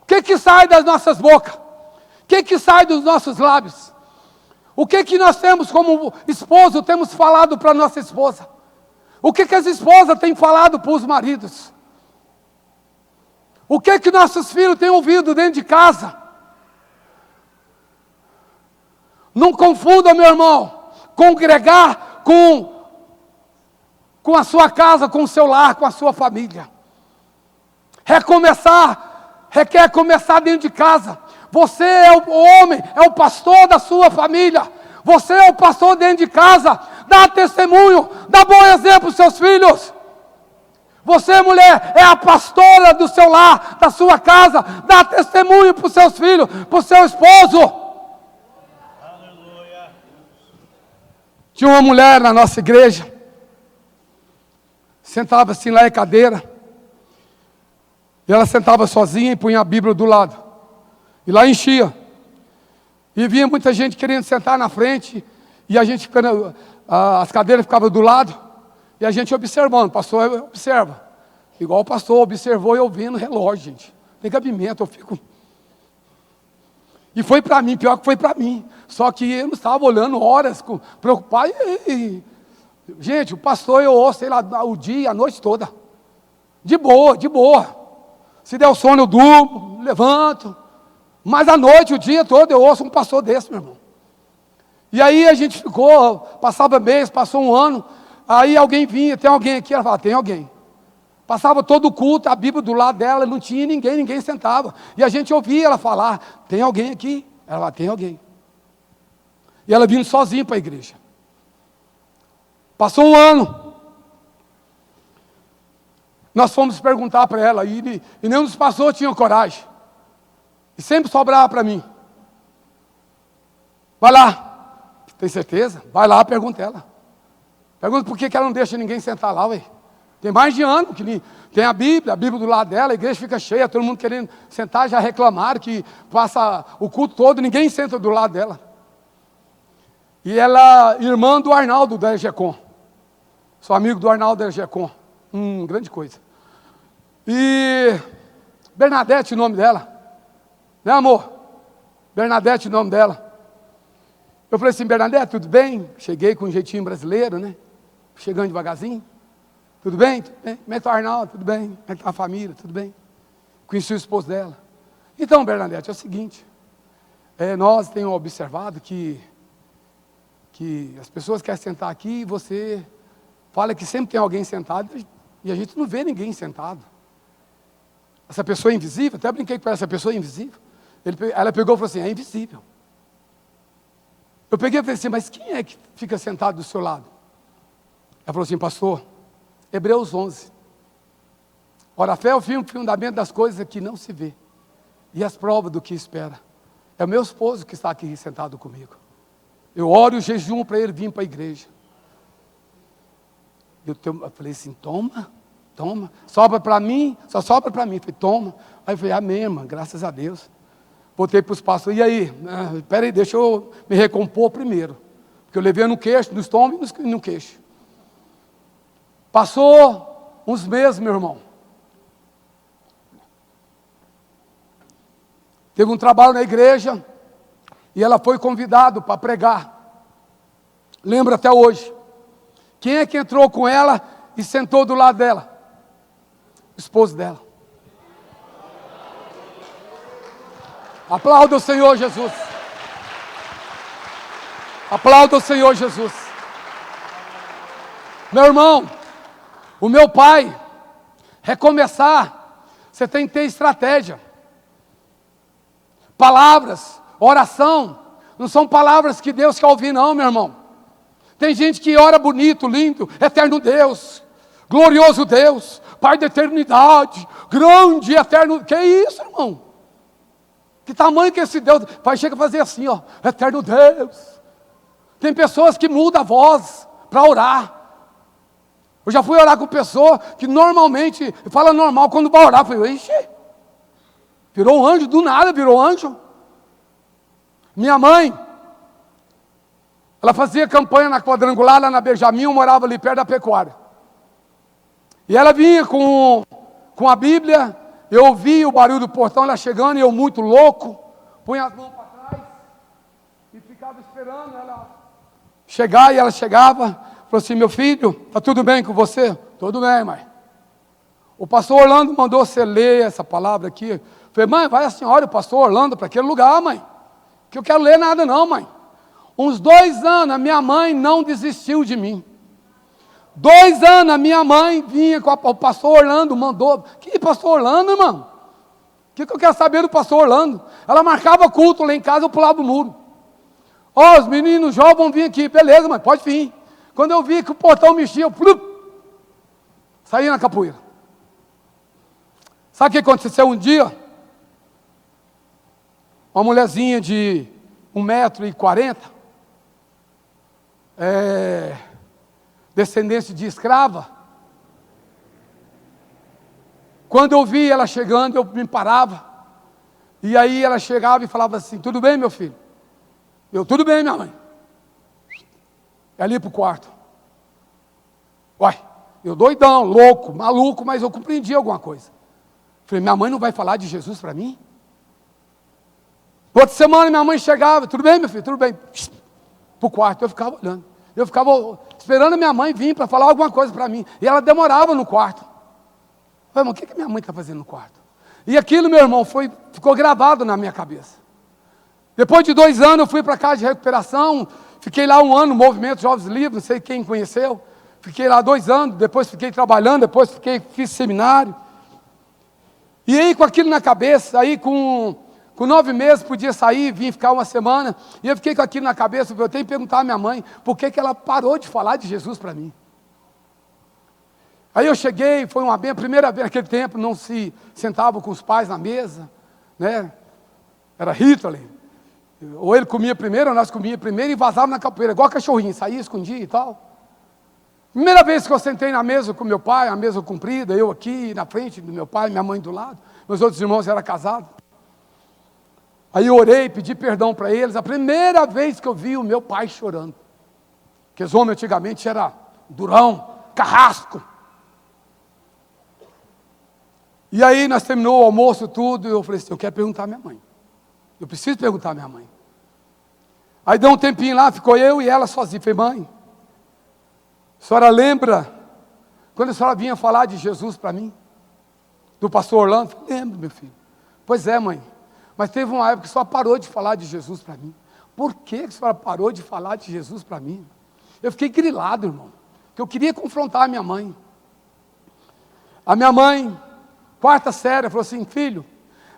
O que sai das nossas bocas? O que sai dos nossos lábios? O que nós temos como esposo, temos falado para nossa esposa? O que as esposas têm falado para os maridos? O que nossos filhos têm ouvido dentro de casa? Não confunda, meu irmão, congregar com a sua casa, com o seu lar, com a sua família. Recomeçar, requer começar dentro de casa. Você é o homem, é o pastor da sua família. Você é o pastor dentro de casa. Dá testemunho, dá bom exemplo aos seus filhos. Você, mulher, é a pastora do seu lar, da sua casa. Dá testemunho para os seus filhos, para o seu esposo. Aleluia. Tinha uma mulher na nossa igreja. Sentava assim lá em cadeira. E ela sentava sozinha e punha a Bíblia do lado. E lá enchia. E vinha muita gente querendo sentar na frente. E a gente ficando, as cadeiras ficavam do lado. E a gente observando, o pastor observa. Igual o pastor observou eu vendo o relógio, gente. Tem cabimento, eu fico... E foi para mim, pior que foi para mim. Só que eu não estava olhando horas, preocupado. Gente, o pastor eu ouço, sei lá, o dia, a noite toda. De boa, de boa. Se der o sono eu durmo, levanto. Mas à noite, o dia todo, eu ouço um pastor desse, meu irmão. E aí a gente ficou, passava mês, passou um ano. Aí alguém vinha, tem alguém aqui? Ela falava, tem alguém. Passava todo o culto, a Bíblia do lado dela, não tinha ninguém sentava. E a gente ouvia ela falar, tem alguém aqui? Ela falava, tem alguém. E ela vindo sozinha para a igreja. Passou um ano. Nós fomos perguntar para ela, e nenhum dos pastores tinha coragem. E sempre sobrava para mim. Vai lá. Tem certeza? Vai lá, pergunta ela. Pergunta por que ela não deixa ninguém sentar lá, ué. Tem mais de ano que tem a Bíblia do lado dela, a igreja fica cheia, todo mundo querendo sentar, já reclamaram que passa o culto todo, ninguém senta do lado dela. E ela, irmã do Arnaldo da Ergecom. Sou amigo do Arnaldo da Ergecom. Grande coisa. E Bernadette, o nome dela. Né, amor? Bernadette, o nome dela. Eu falei assim, Bernadette, tudo bem? Cheguei com um jeitinho brasileiro, né? Chegando devagarzinho. Tudo bem? Tudo bem? Como é que está o Arnaldo? Tudo bem? Como é que está a família? Tudo bem? Conheci o esposo dela. Então, Bernadette, é o seguinte. Nós temos observado que as pessoas querem sentar aqui e você fala que sempre tem alguém sentado e a gente não vê ninguém sentado. Essa pessoa é invisível? Até brinquei com ela, essa pessoa é invisível. Ela pegou e falou assim, é invisível. Eu peguei e falei assim, mas quem é que fica sentado do seu lado? Ela falou assim, pastor, Hebreus 11. Ora, a fé é o fundamento das coisas que não se vê, e as provas do que espera. É o meu esposo que está aqui sentado comigo. Eu oro e jejum para ele vir para a igreja. Eu falei assim, toma, sobra para mim, só sobra para mim. Eu falei, toma. Aí eu falei, amém, irmã, graças a Deus. Voltei para os pastores, e aí? Espera aí, deixa eu me recompor primeiro. Porque eu levei no queixo, no estômago e no queixo. Passou uns meses, meu irmão. Teve um trabalho na igreja, e ela foi convidada para pregar. Lembro até hoje. Quem é que entrou com ela e sentou do lado dela? O esposo dela. Aplauda o Senhor Jesus. Aplauda o Senhor Jesus. Meu irmão, o meu pai, recomeçar, você tem que ter estratégia. Palavras, oração, não são palavras que Deus quer ouvir não, meu irmão. Tem gente que ora bonito, lindo, eterno Deus, glorioso Deus, Pai da eternidade, grande, eterno. Que isso, irmão? Que tamanho que é esse Deus? Pai chega a fazer assim, ó, eterno Deus. Tem pessoas que mudam a voz para orar. Eu já fui orar com pessoa que normalmente fala normal, quando vai orar, eu falei, ixi, virou um anjo, do nada virou anjo. Minha mãe, ela fazia campanha na Quadrangular, lá na Benjamin, eu morava ali perto da pecuária. E ela vinha com a Bíblia, eu ouvia o barulho do portão, ela chegando, e eu muito louco, punha as mãos para trás, e ficava esperando ela chegar, e ela chegava, falou assim, meu filho, está tudo bem com você? Tudo bem, mãe. O pastor Orlando mandou você ler essa palavra aqui. Eu falei, mãe, vai a senhora, o pastor Orlando, para aquele lugar, mãe. Que eu quero ler nada não, mãe. Uns 2 anos, a minha mãe não desistiu de mim. 2 anos, a minha mãe vinha com o pastor Orlando, mandou. Que pastor Orlando, irmão? O que eu quero saber do pastor Orlando? Ela marcava culto lá em casa, eu pulava o muro. Ó, os meninos jovens vão vir aqui. Beleza, mãe, pode vir. Quando eu vi que o portão mexia, eu saí na capoeira. Sabe o que aconteceu um dia? Uma mulherzinha de 1,40 m, descendência de escrava. Quando eu vi ela chegando, eu me parava. E aí ela chegava e falava assim, tudo bem, meu filho? Eu, tudo bem, minha mãe. Ali para o quarto. Uai, eu doidão, louco, maluco, mas eu compreendi alguma coisa. Falei, minha mãe não vai falar de Jesus para mim? Outra semana minha mãe chegava, tudo bem, meu filho? Tudo bem. Para o quarto, eu ficava olhando. Eu ficava esperando a minha mãe vir para falar alguma coisa para mim. E ela demorava no quarto. Eu falei, irmão, o que minha mãe está fazendo no quarto? E aquilo, meu irmão, ficou gravado na minha cabeça. Depois de 2 anos, eu fui para a casa de recuperação. Fiquei lá 1 ano no Movimento Jovens Livres, não sei quem conheceu. Fiquei lá 2 anos, depois fiquei trabalhando, depois fiz seminário. E aí, com aquilo na cabeça, aí com 9 meses, podia sair, vir ficar 1 semana. E eu fiquei com aquilo na cabeça, eu tenho que perguntar à minha mãe, por que ela parou de falar de Jesus para mim. Aí eu cheguei, foi uma benção, a primeira vez, naquele tempo, não se sentava com os pais na mesa, né? Era Hitler. Ou ele comia primeiro, ou nós comíamos primeiro, e vazava na capoeira, igual cachorrinho, saía, escondia e tal. Primeira vez que eu sentei na mesa com meu pai, a mesa comprida, eu aqui na frente do meu pai, minha mãe do lado, meus outros irmãos eram casados. Aí eu orei, pedi perdão para eles, a primeira vez que eu vi o meu pai chorando. Porque os homens antigamente era durão, carrasco. E aí nós terminou o almoço, tudo, e eu falei assim, eu quero perguntar à minha mãe. Eu preciso perguntar à minha mãe. Aí deu um tempinho lá, ficou eu e ela sozinha. Falei, mãe, a senhora lembra quando a senhora vinha falar de Jesus para mim? Do pastor Orlando? Falei, lembro, meu filho. Pois é, mãe. Mas teve uma época que a senhora parou de falar de Jesus para mim. Por que a senhora parou de falar de Jesus para mim? Eu fiquei grilado, irmão. Porque eu queria confrontar a minha mãe. A minha mãe, 4ª série, falou assim, filho,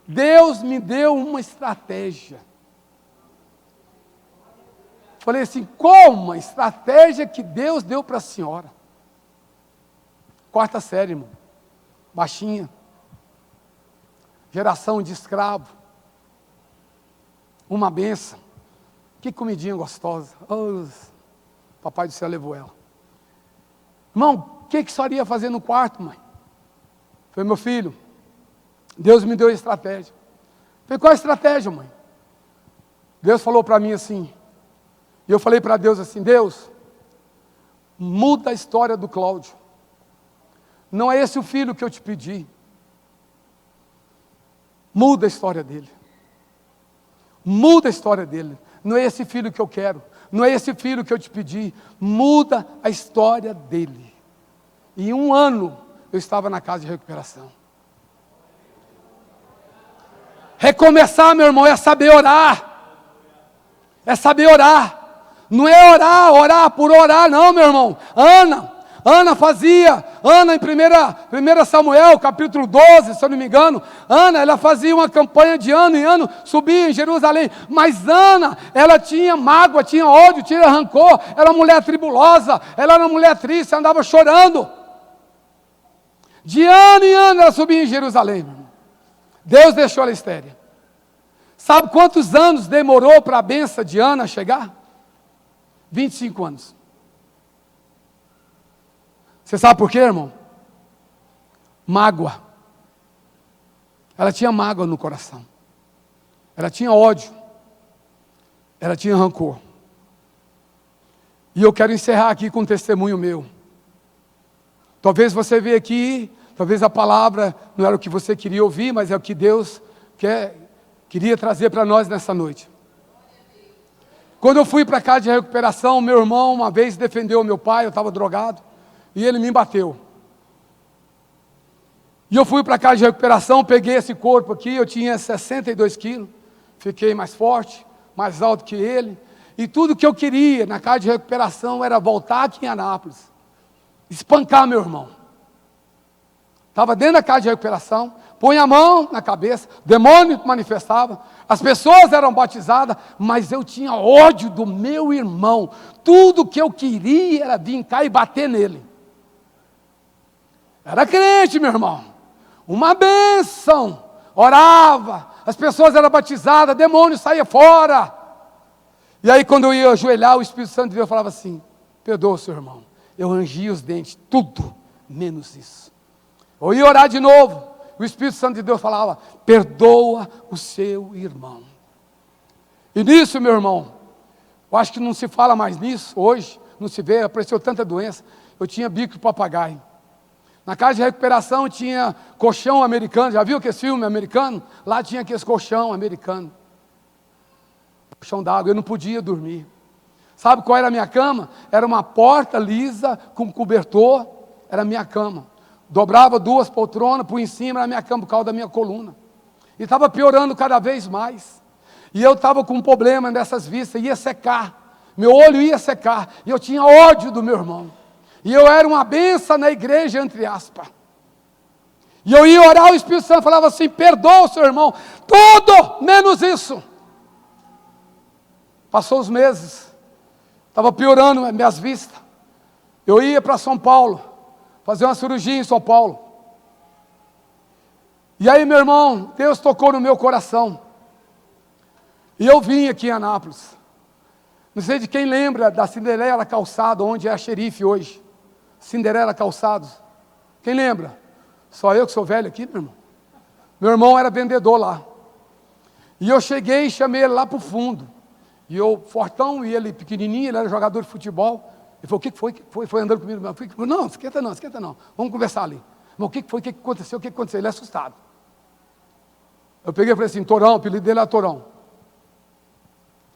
Deus me deu uma estratégia. Falei assim, como uma estratégia que Deus deu para a senhora? 4ª série, irmão. Baixinha. Geração de escravo. Uma benção. O Que comidinha gostosa. Oh, papai do céu levou ela. Irmão, o que a senhora ia fazer no quarto, mãe? Falei, meu filho, Deus me deu a estratégia. Falei, qual a estratégia, mãe? Deus falou para mim assim, e eu falei para Deus assim, Deus, muda a história do Cláudio. Não é esse o filho que eu te pedi. Muda a história dele. Muda a história dele. Não é esse filho que eu quero. Não é esse filho que eu te pedi. Muda a história dele. E em 1 ano eu estava na casa de recuperação. Recomeçar, meu irmão, é saber orar. É saber orar. Não é orar por orar, não, meu irmão. Ana fazia, em 1 Samuel, capítulo 12, se eu não me engano, ela fazia uma campanha de ano em ano, subia em Jerusalém, mas Ana, ela tinha mágoa, tinha ódio, tinha rancor, era uma mulher tribulosa, ela era uma mulher triste, andava chorando. De ano em ano ela subia em Jerusalém, meu irmão. Deus deixou ela estéril. Sabe quantos anos demorou para a bênção de Ana chegar? 25 anos. Você sabe por quê, irmão? Mágoa. Ela tinha mágoa no coração. Ela tinha ódio. Ela tinha rancor. E eu quero encerrar aqui com um testemunho meu. Talvez você veja aqui, talvez a palavra não era o que você queria ouvir, mas é o que Deus queria trazer para nós nessa noite. Quando eu fui para a casa de recuperação, meu irmão uma vez defendeu meu pai, eu estava drogado, e ele me bateu. E eu fui para a casa de recuperação, peguei esse corpo aqui, eu tinha 62 quilos, fiquei mais forte, mais alto que ele, e tudo que eu queria na casa de recuperação era voltar aqui em Anápolis, espancar meu irmão. Estava dentro da casa de recuperação, põe a mão na cabeça, demônio manifestava, as pessoas eram batizadas, mas eu tinha ódio do meu irmão. Tudo que eu queria era vir cá e bater nele. Era crente, meu irmão, uma bênção, orava, as pessoas eram batizadas, demônio saía fora. E aí quando eu ia ajoelhar, o Espírito Santo de Deus falava assim, perdoa seu irmão. Eu rangia os dentes, tudo, menos isso. Eu ia orar de novo, o Espírito Santo de Deus falava, perdoa o seu irmão. E nisso, meu irmão, eu acho que não se fala mais nisso hoje, não se vê, apareceu tanta doença. Eu tinha bico de papagaio. Na casa de recuperação tinha colchão americano, já viu aquele filme americano? Lá tinha aqueles colchão americano. Colchão d'água, eu não podia dormir. Sabe qual era a minha cama? Era uma porta lisa com cobertor, era a minha cama. Dobrava 2 poltronas, punha em cima da minha cama por causa da minha coluna. E estava piorando cada vez mais. E eu estava com um problema nessas vistas, ia secar. Meu olho ia secar. E eu tinha ódio do meu irmão. E eu era uma benção na igreja, entre aspas. E eu ia orar, o Espírito Santo falava assim, perdoa o seu irmão. Tudo menos isso. Passou os meses. Estava piorando minhas vistas. Eu ia para São Paulo. Fazer uma cirurgia em São Paulo. E aí, meu irmão, Deus tocou no meu coração. E eu vim aqui em Anápolis. Não sei de quem lembra da Cinderela Calçado, onde é a xerife hoje. Cinderela Calçados. Quem lembra? Só eu que sou velho aqui, meu irmão. Meu irmão era vendedor lá. E eu cheguei e chamei ele lá para o fundo. E eu, fortão, e ele pequenininho, ele era jogador de futebol. Ele falou, o que foi? Foi andando comigo. Não, esquenta não. Vamos conversar ali. Mas o que foi? O que aconteceu? Ele é assustado. Eu peguei e falei assim, Torão, o apelido dele era Torão.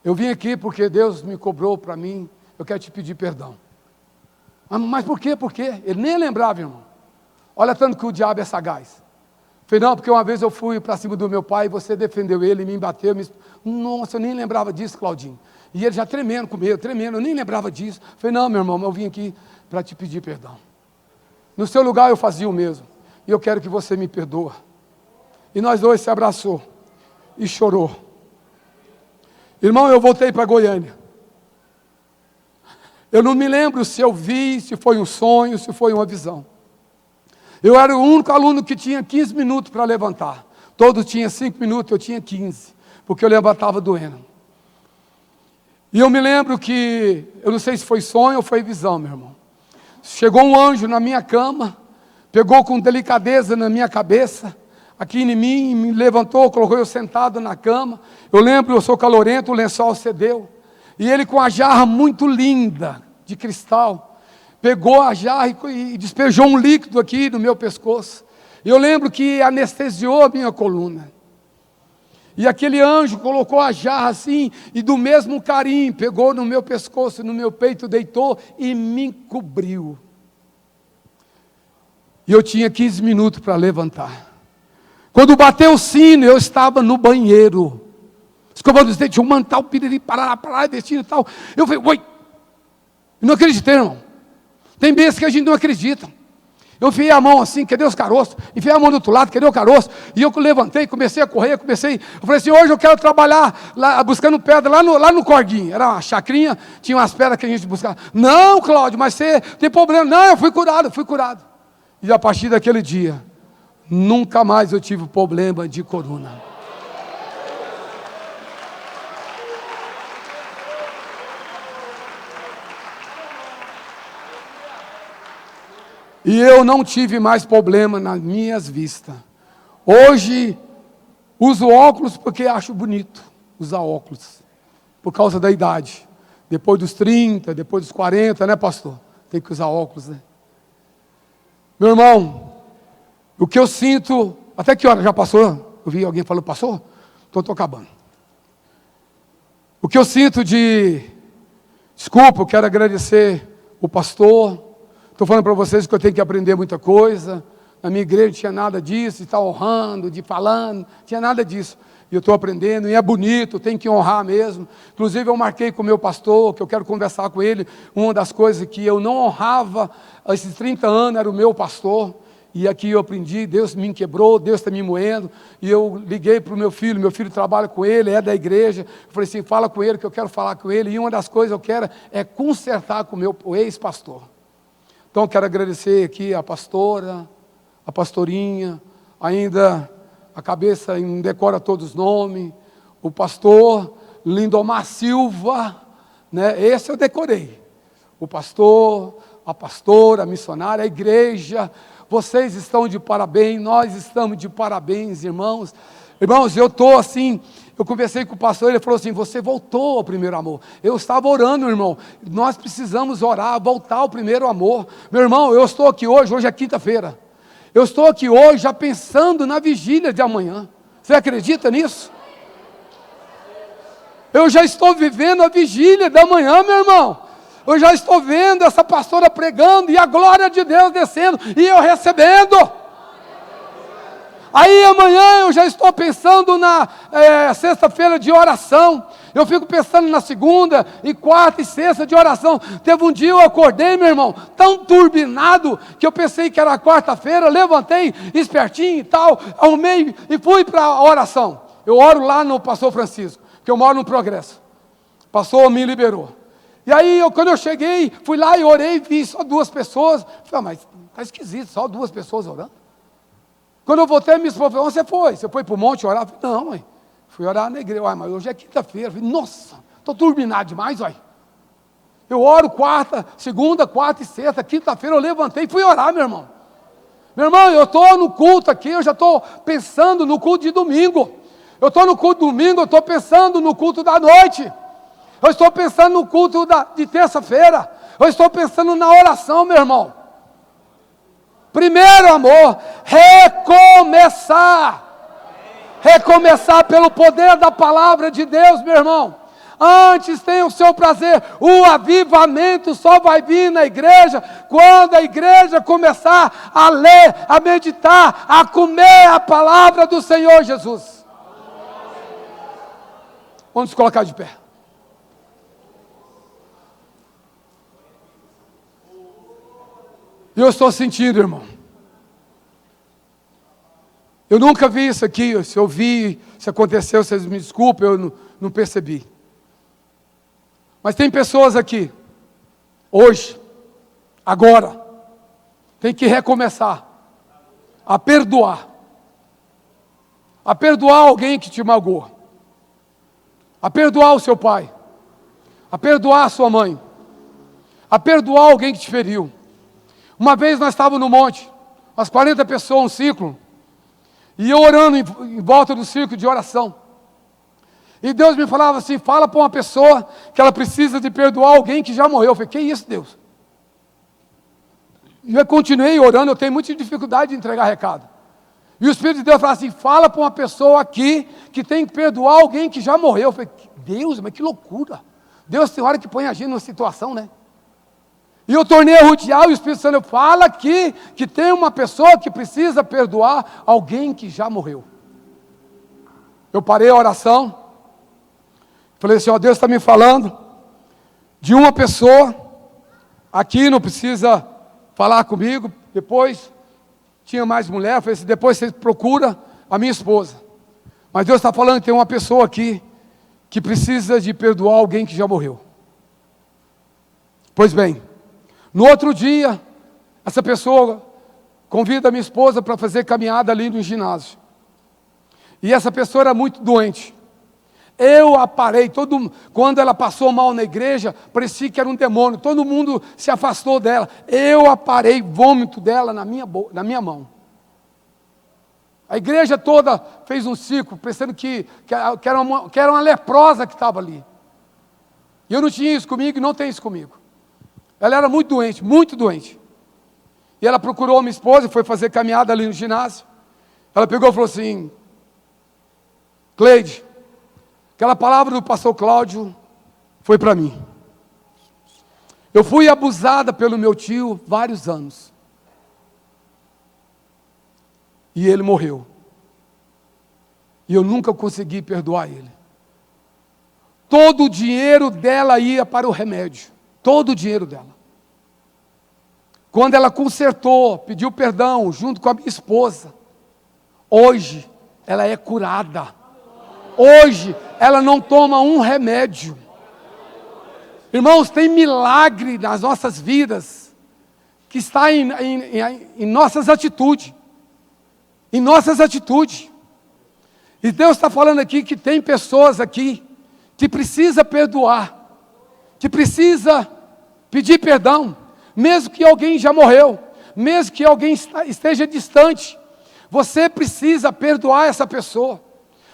Eu vim aqui porque Deus me cobrou para mim, eu quero te pedir perdão. Mas por quê? Por quê? Ele nem lembrava, irmão. Olha tanto que o diabo é sagaz. Falei, não, porque uma vez eu fui para cima do meu pai, você defendeu ele, me bateu. Nossa, eu nem lembrava disso, Claudinho. E ele já tremendo com medo, tremendo, eu nem lembrava disso. Falei, não, meu irmão, eu vim aqui para te pedir perdão. No seu lugar eu fazia o mesmo. E eu quero que você me perdoa. E nós dois se abraçou e chorou. Irmão, eu voltei para Goiânia. Eu não me lembro se eu vi, se foi um sonho, se foi uma visão. Eu era o único aluno que tinha 15 minutos para levantar. Todos tinham 5 minutos, eu tinha 15, porque eu levantava doendo. E eu me lembro que, eu não sei se foi sonho ou foi visão, meu irmão. Chegou um anjo na minha cama, pegou com delicadeza na minha cabeça, aqui em mim, me levantou, colocou eu sentado na cama. Eu lembro, eu sou calorento, o lençol cedeu. E ele com a jarra muito linda, de cristal, pegou a jarra e despejou um líquido aqui no meu pescoço. E eu lembro que anestesiou a minha coluna. E aquele anjo colocou a jarra assim, e do mesmo carinho, pegou no meu pescoço, no meu peito, deitou e me cobriu. E eu tinha 15 minutos para levantar. Quando bateu o sino, eu estava no banheiro, escovando os dentes, um mantal, piriri, parará, destino e tal. Eu falei, oi, eu não acreditei, irmão. Tem vezes que a gente não acredita. Eu enfiei a mão assim, cadê os caroços? Enfiei a mão do outro lado, cadê o caroço? E eu levantei, comecei a correr, eu falei assim, hoje eu quero trabalhar lá, buscando pedra lá no Corguinho. Era uma chacrinha, tinha umas pedras que a gente buscava. Não, Cláudio, mas você tem problema. Não, eu fui curado. E a partir daquele dia, nunca mais eu tive problema de coluna. E eu não tive mais problema nas minhas vistas. Hoje, uso óculos porque acho bonito usar óculos. Por causa da idade. Depois dos 30, depois dos 40, né, pastor? Tem que usar óculos, né? Meu irmão, o que eu sinto... Até que hora já passou? Eu vi alguém falando, passou? Então estou acabando. O que eu sinto de... Desculpa, eu quero agradecer o pastor... Estou falando para vocês que eu tenho que aprender muita coisa. Na minha igreja não tinha nada disso, de estar honrando, de falando, não tinha nada disso. E eu estou aprendendo, e é bonito, tem que honrar mesmo. Inclusive eu marquei com o meu pastor, que eu quero conversar com ele. Uma das coisas que eu não honrava há esses 30 anos era o meu pastor. E aqui eu aprendi, Deus me quebrou, Deus está me moendo. E eu liguei para o meu filho trabalha com ele, é da igreja. Eu falei assim, fala com ele, que eu quero falar com ele. E uma das coisas que eu quero é consertar com o meu ex-pastor. Então, quero agradecer aqui a pastora, a pastorinha, ainda a cabeça decora todos os nomes, o pastor Lindomar Silva, né? Esse eu decorei. O pastor, a pastora, a missionária, a igreja, vocês estão de parabéns, nós estamos de parabéns, irmãos. Irmãos, eu estou assim... Eu conversei com o pastor, ele falou assim, você voltou ao primeiro amor. Eu estava orando, irmão. Nós precisamos orar, voltar ao primeiro amor. Meu irmão, eu estou aqui hoje é quinta-feira. Eu estou aqui hoje já pensando na vigília de amanhã. Você acredita nisso? Eu já estou vivendo a vigília da manhã, meu irmão. Eu já estou vendo essa pastora pregando e a glória de Deus descendo e eu recebendo. Aí amanhã eu já estou pensando na sexta-feira de oração. Eu fico pensando na segunda e quarta e sexta de oração. Teve um dia eu acordei, meu irmão, tão turbinado, que eu pensei que era quarta-feira, levantei espertinho e tal, arrumei e fui para a oração. Eu oro lá no pastor Francisco, que eu moro no Progresso. O pastor me liberou. E aí, quando eu cheguei, fui lá e orei, vi só 2 pessoas. Falei, mas está esquisito, só 2 pessoas orando. Quando eu voltei, me falou, você foi para o monte orar? Eu falei, não, mãe, fui orar na igreja. Mas hoje é quinta-feira. Eu falei, nossa, estou turbinado demais, uai. Eu oro segunda, quarta e sexta, quinta-feira eu levantei e fui orar, meu irmão. Meu irmão, eu estou no culto aqui, eu já estou pensando no culto de domingo. Eu estou no culto de domingo, eu estou pensando no culto da noite. Eu estou pensando no culto de terça-feira. Eu estou pensando na oração, meu irmão. Primeiro amor, recomeçar. Recomeçar pelo poder da palavra de Deus, meu irmão. Antes tenha o seu prazer. O avivamento só vai vir na igreja quando a igreja começar a ler, a meditar, a comer a palavra do Senhor Jesus. Vamos nos colocar de pé. Eu estou sentindo, irmão. Eu nunca vi isso aqui. Se eu vi, se aconteceu, vocês me desculpem, eu não percebi. Mas tem pessoas aqui, hoje, agora, tem que recomeçar a perdoar alguém que te magoou, a perdoar o seu pai, a perdoar a sua mãe, a perdoar alguém que te feriu. Uma vez nós estávamos no monte, umas 40 pessoas, um círculo, e eu orando em volta do círculo de oração. E Deus me falava assim, fala para uma pessoa que ela precisa de perdoar alguém que já morreu. Eu falei, que isso, Deus? E eu continuei orando, eu tenho muita dificuldade de entregar recado. E o Espírito de Deus falava assim, fala para uma pessoa aqui que tem que perdoar alguém que já morreu. Eu falei, Deus, mas que loucura. Deus tem hora que põe a gente numa situação, né? E eu tornei a rodear, e o Espírito Santo fala aqui que tem uma pessoa que precisa perdoar alguém que já morreu. Eu parei a oração, falei assim, ó, Deus está me falando de uma pessoa, aqui não precisa falar comigo, depois tinha mais mulher, eu falei assim, depois você procura a minha esposa. Mas Deus está falando que tem uma pessoa aqui que precisa de perdoar alguém que já morreu. Pois bem, no outro dia, essa pessoa convida a minha esposa para fazer caminhada ali no ginásio. E essa pessoa era muito doente. Eu a parei, quando ela passou mal na igreja, parecia que era um demônio, todo mundo se afastou dela. Eu a parei, vômito dela na minha mão. A igreja toda fez um círculo, pensando que era uma leprosa que estava ali. E eu não tinha isso comigo e não tenho isso comigo. Ela era muito doente, muito doente. E ela procurou a minha esposa, foi fazer caminhada ali no ginásio. Ela pegou e falou assim, Cleide, aquela palavra do pastor Cláudio foi para mim. Eu fui abusada pelo meu tio vários anos. E ele morreu. E eu nunca consegui perdoar ele. Todo o dinheiro dela ia para o remédio. Todo o dinheiro dela. Quando ela consertou, pediu perdão junto com a minha esposa, hoje ela é curada. Hoje ela não toma um remédio. Irmãos, tem milagre nas nossas vidas que está em nossas atitudes. Em nossas atitudes. E Deus está falando aqui que tem pessoas aqui que precisa perdoar, que precisa pedir perdão, mesmo que alguém já morreu, mesmo que alguém esteja distante, você precisa perdoar essa pessoa.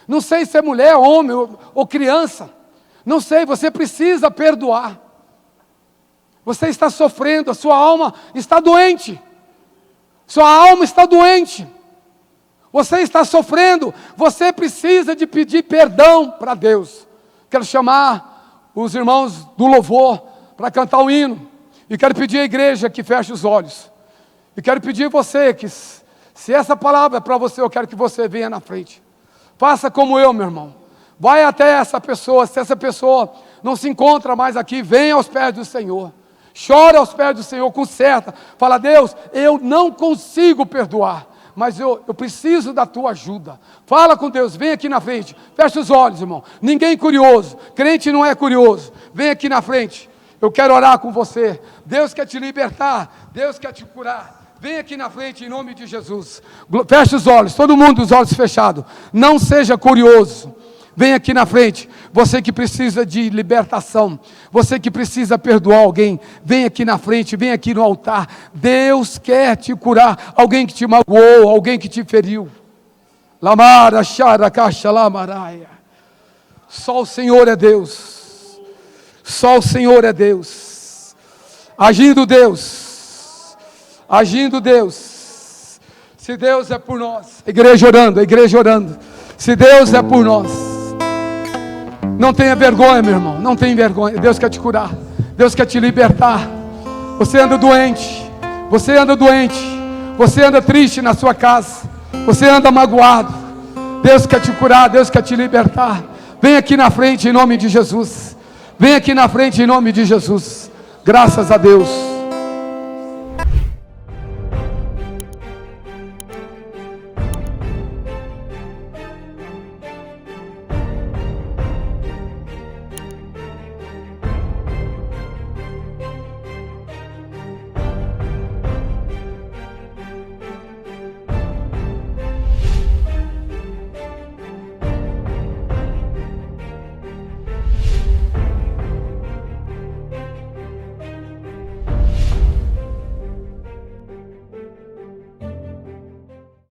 Não sei se é mulher, homem ou criança, não sei, você precisa perdoar. Você está sofrendo, a sua alma está doente, sua alma está doente, você está sofrendo, você precisa de pedir perdão para Deus. Quero chamar os irmãos do louvor para cantar o hino. E quero pedir à igreja que feche os olhos. E quero pedir a você que, se essa palavra é para você, eu quero que você venha na frente. Faça como eu, meu irmão. Vai até essa pessoa. Se essa pessoa não se encontra mais aqui, venha aos pés do Senhor. Chora aos pés do Senhor, conserta. Fala, Deus, eu não consigo perdoar, mas eu preciso da tua ajuda. Fala com Deus, vem aqui na frente. Fecha os olhos, irmão. Ninguém é curioso. Crente não é curioso. Vem aqui na frente. Eu quero orar com você. Deus quer te libertar. Deus quer te curar. Vem aqui na frente em nome de Jesus. Feche os olhos. Todo mundo os olhos fechados. Não seja curioso. Vem aqui na frente. Você que precisa de libertação. Você que precisa perdoar alguém. Vem aqui na frente. Vem aqui no altar. Deus quer te curar. Alguém que te magoou. Alguém que te feriu. Lamara, Shara, Caixa, Lamaraia. Só o Senhor é Deus. Só o Senhor é Deus. Agindo Deus. Agindo Deus. Se Deus é por nós. Igreja orando, a igreja orando. Se Deus é por nós. Não tenha vergonha, meu irmão. Não tenha vergonha. Deus quer te curar. Deus quer te libertar. Você anda doente. Você anda doente. Você anda triste na sua casa. Você anda magoado. Deus quer te curar. Deus quer te libertar. Vem aqui na frente em nome de Jesus. Vem aqui na frente em nome de Jesus. Graças a Deus.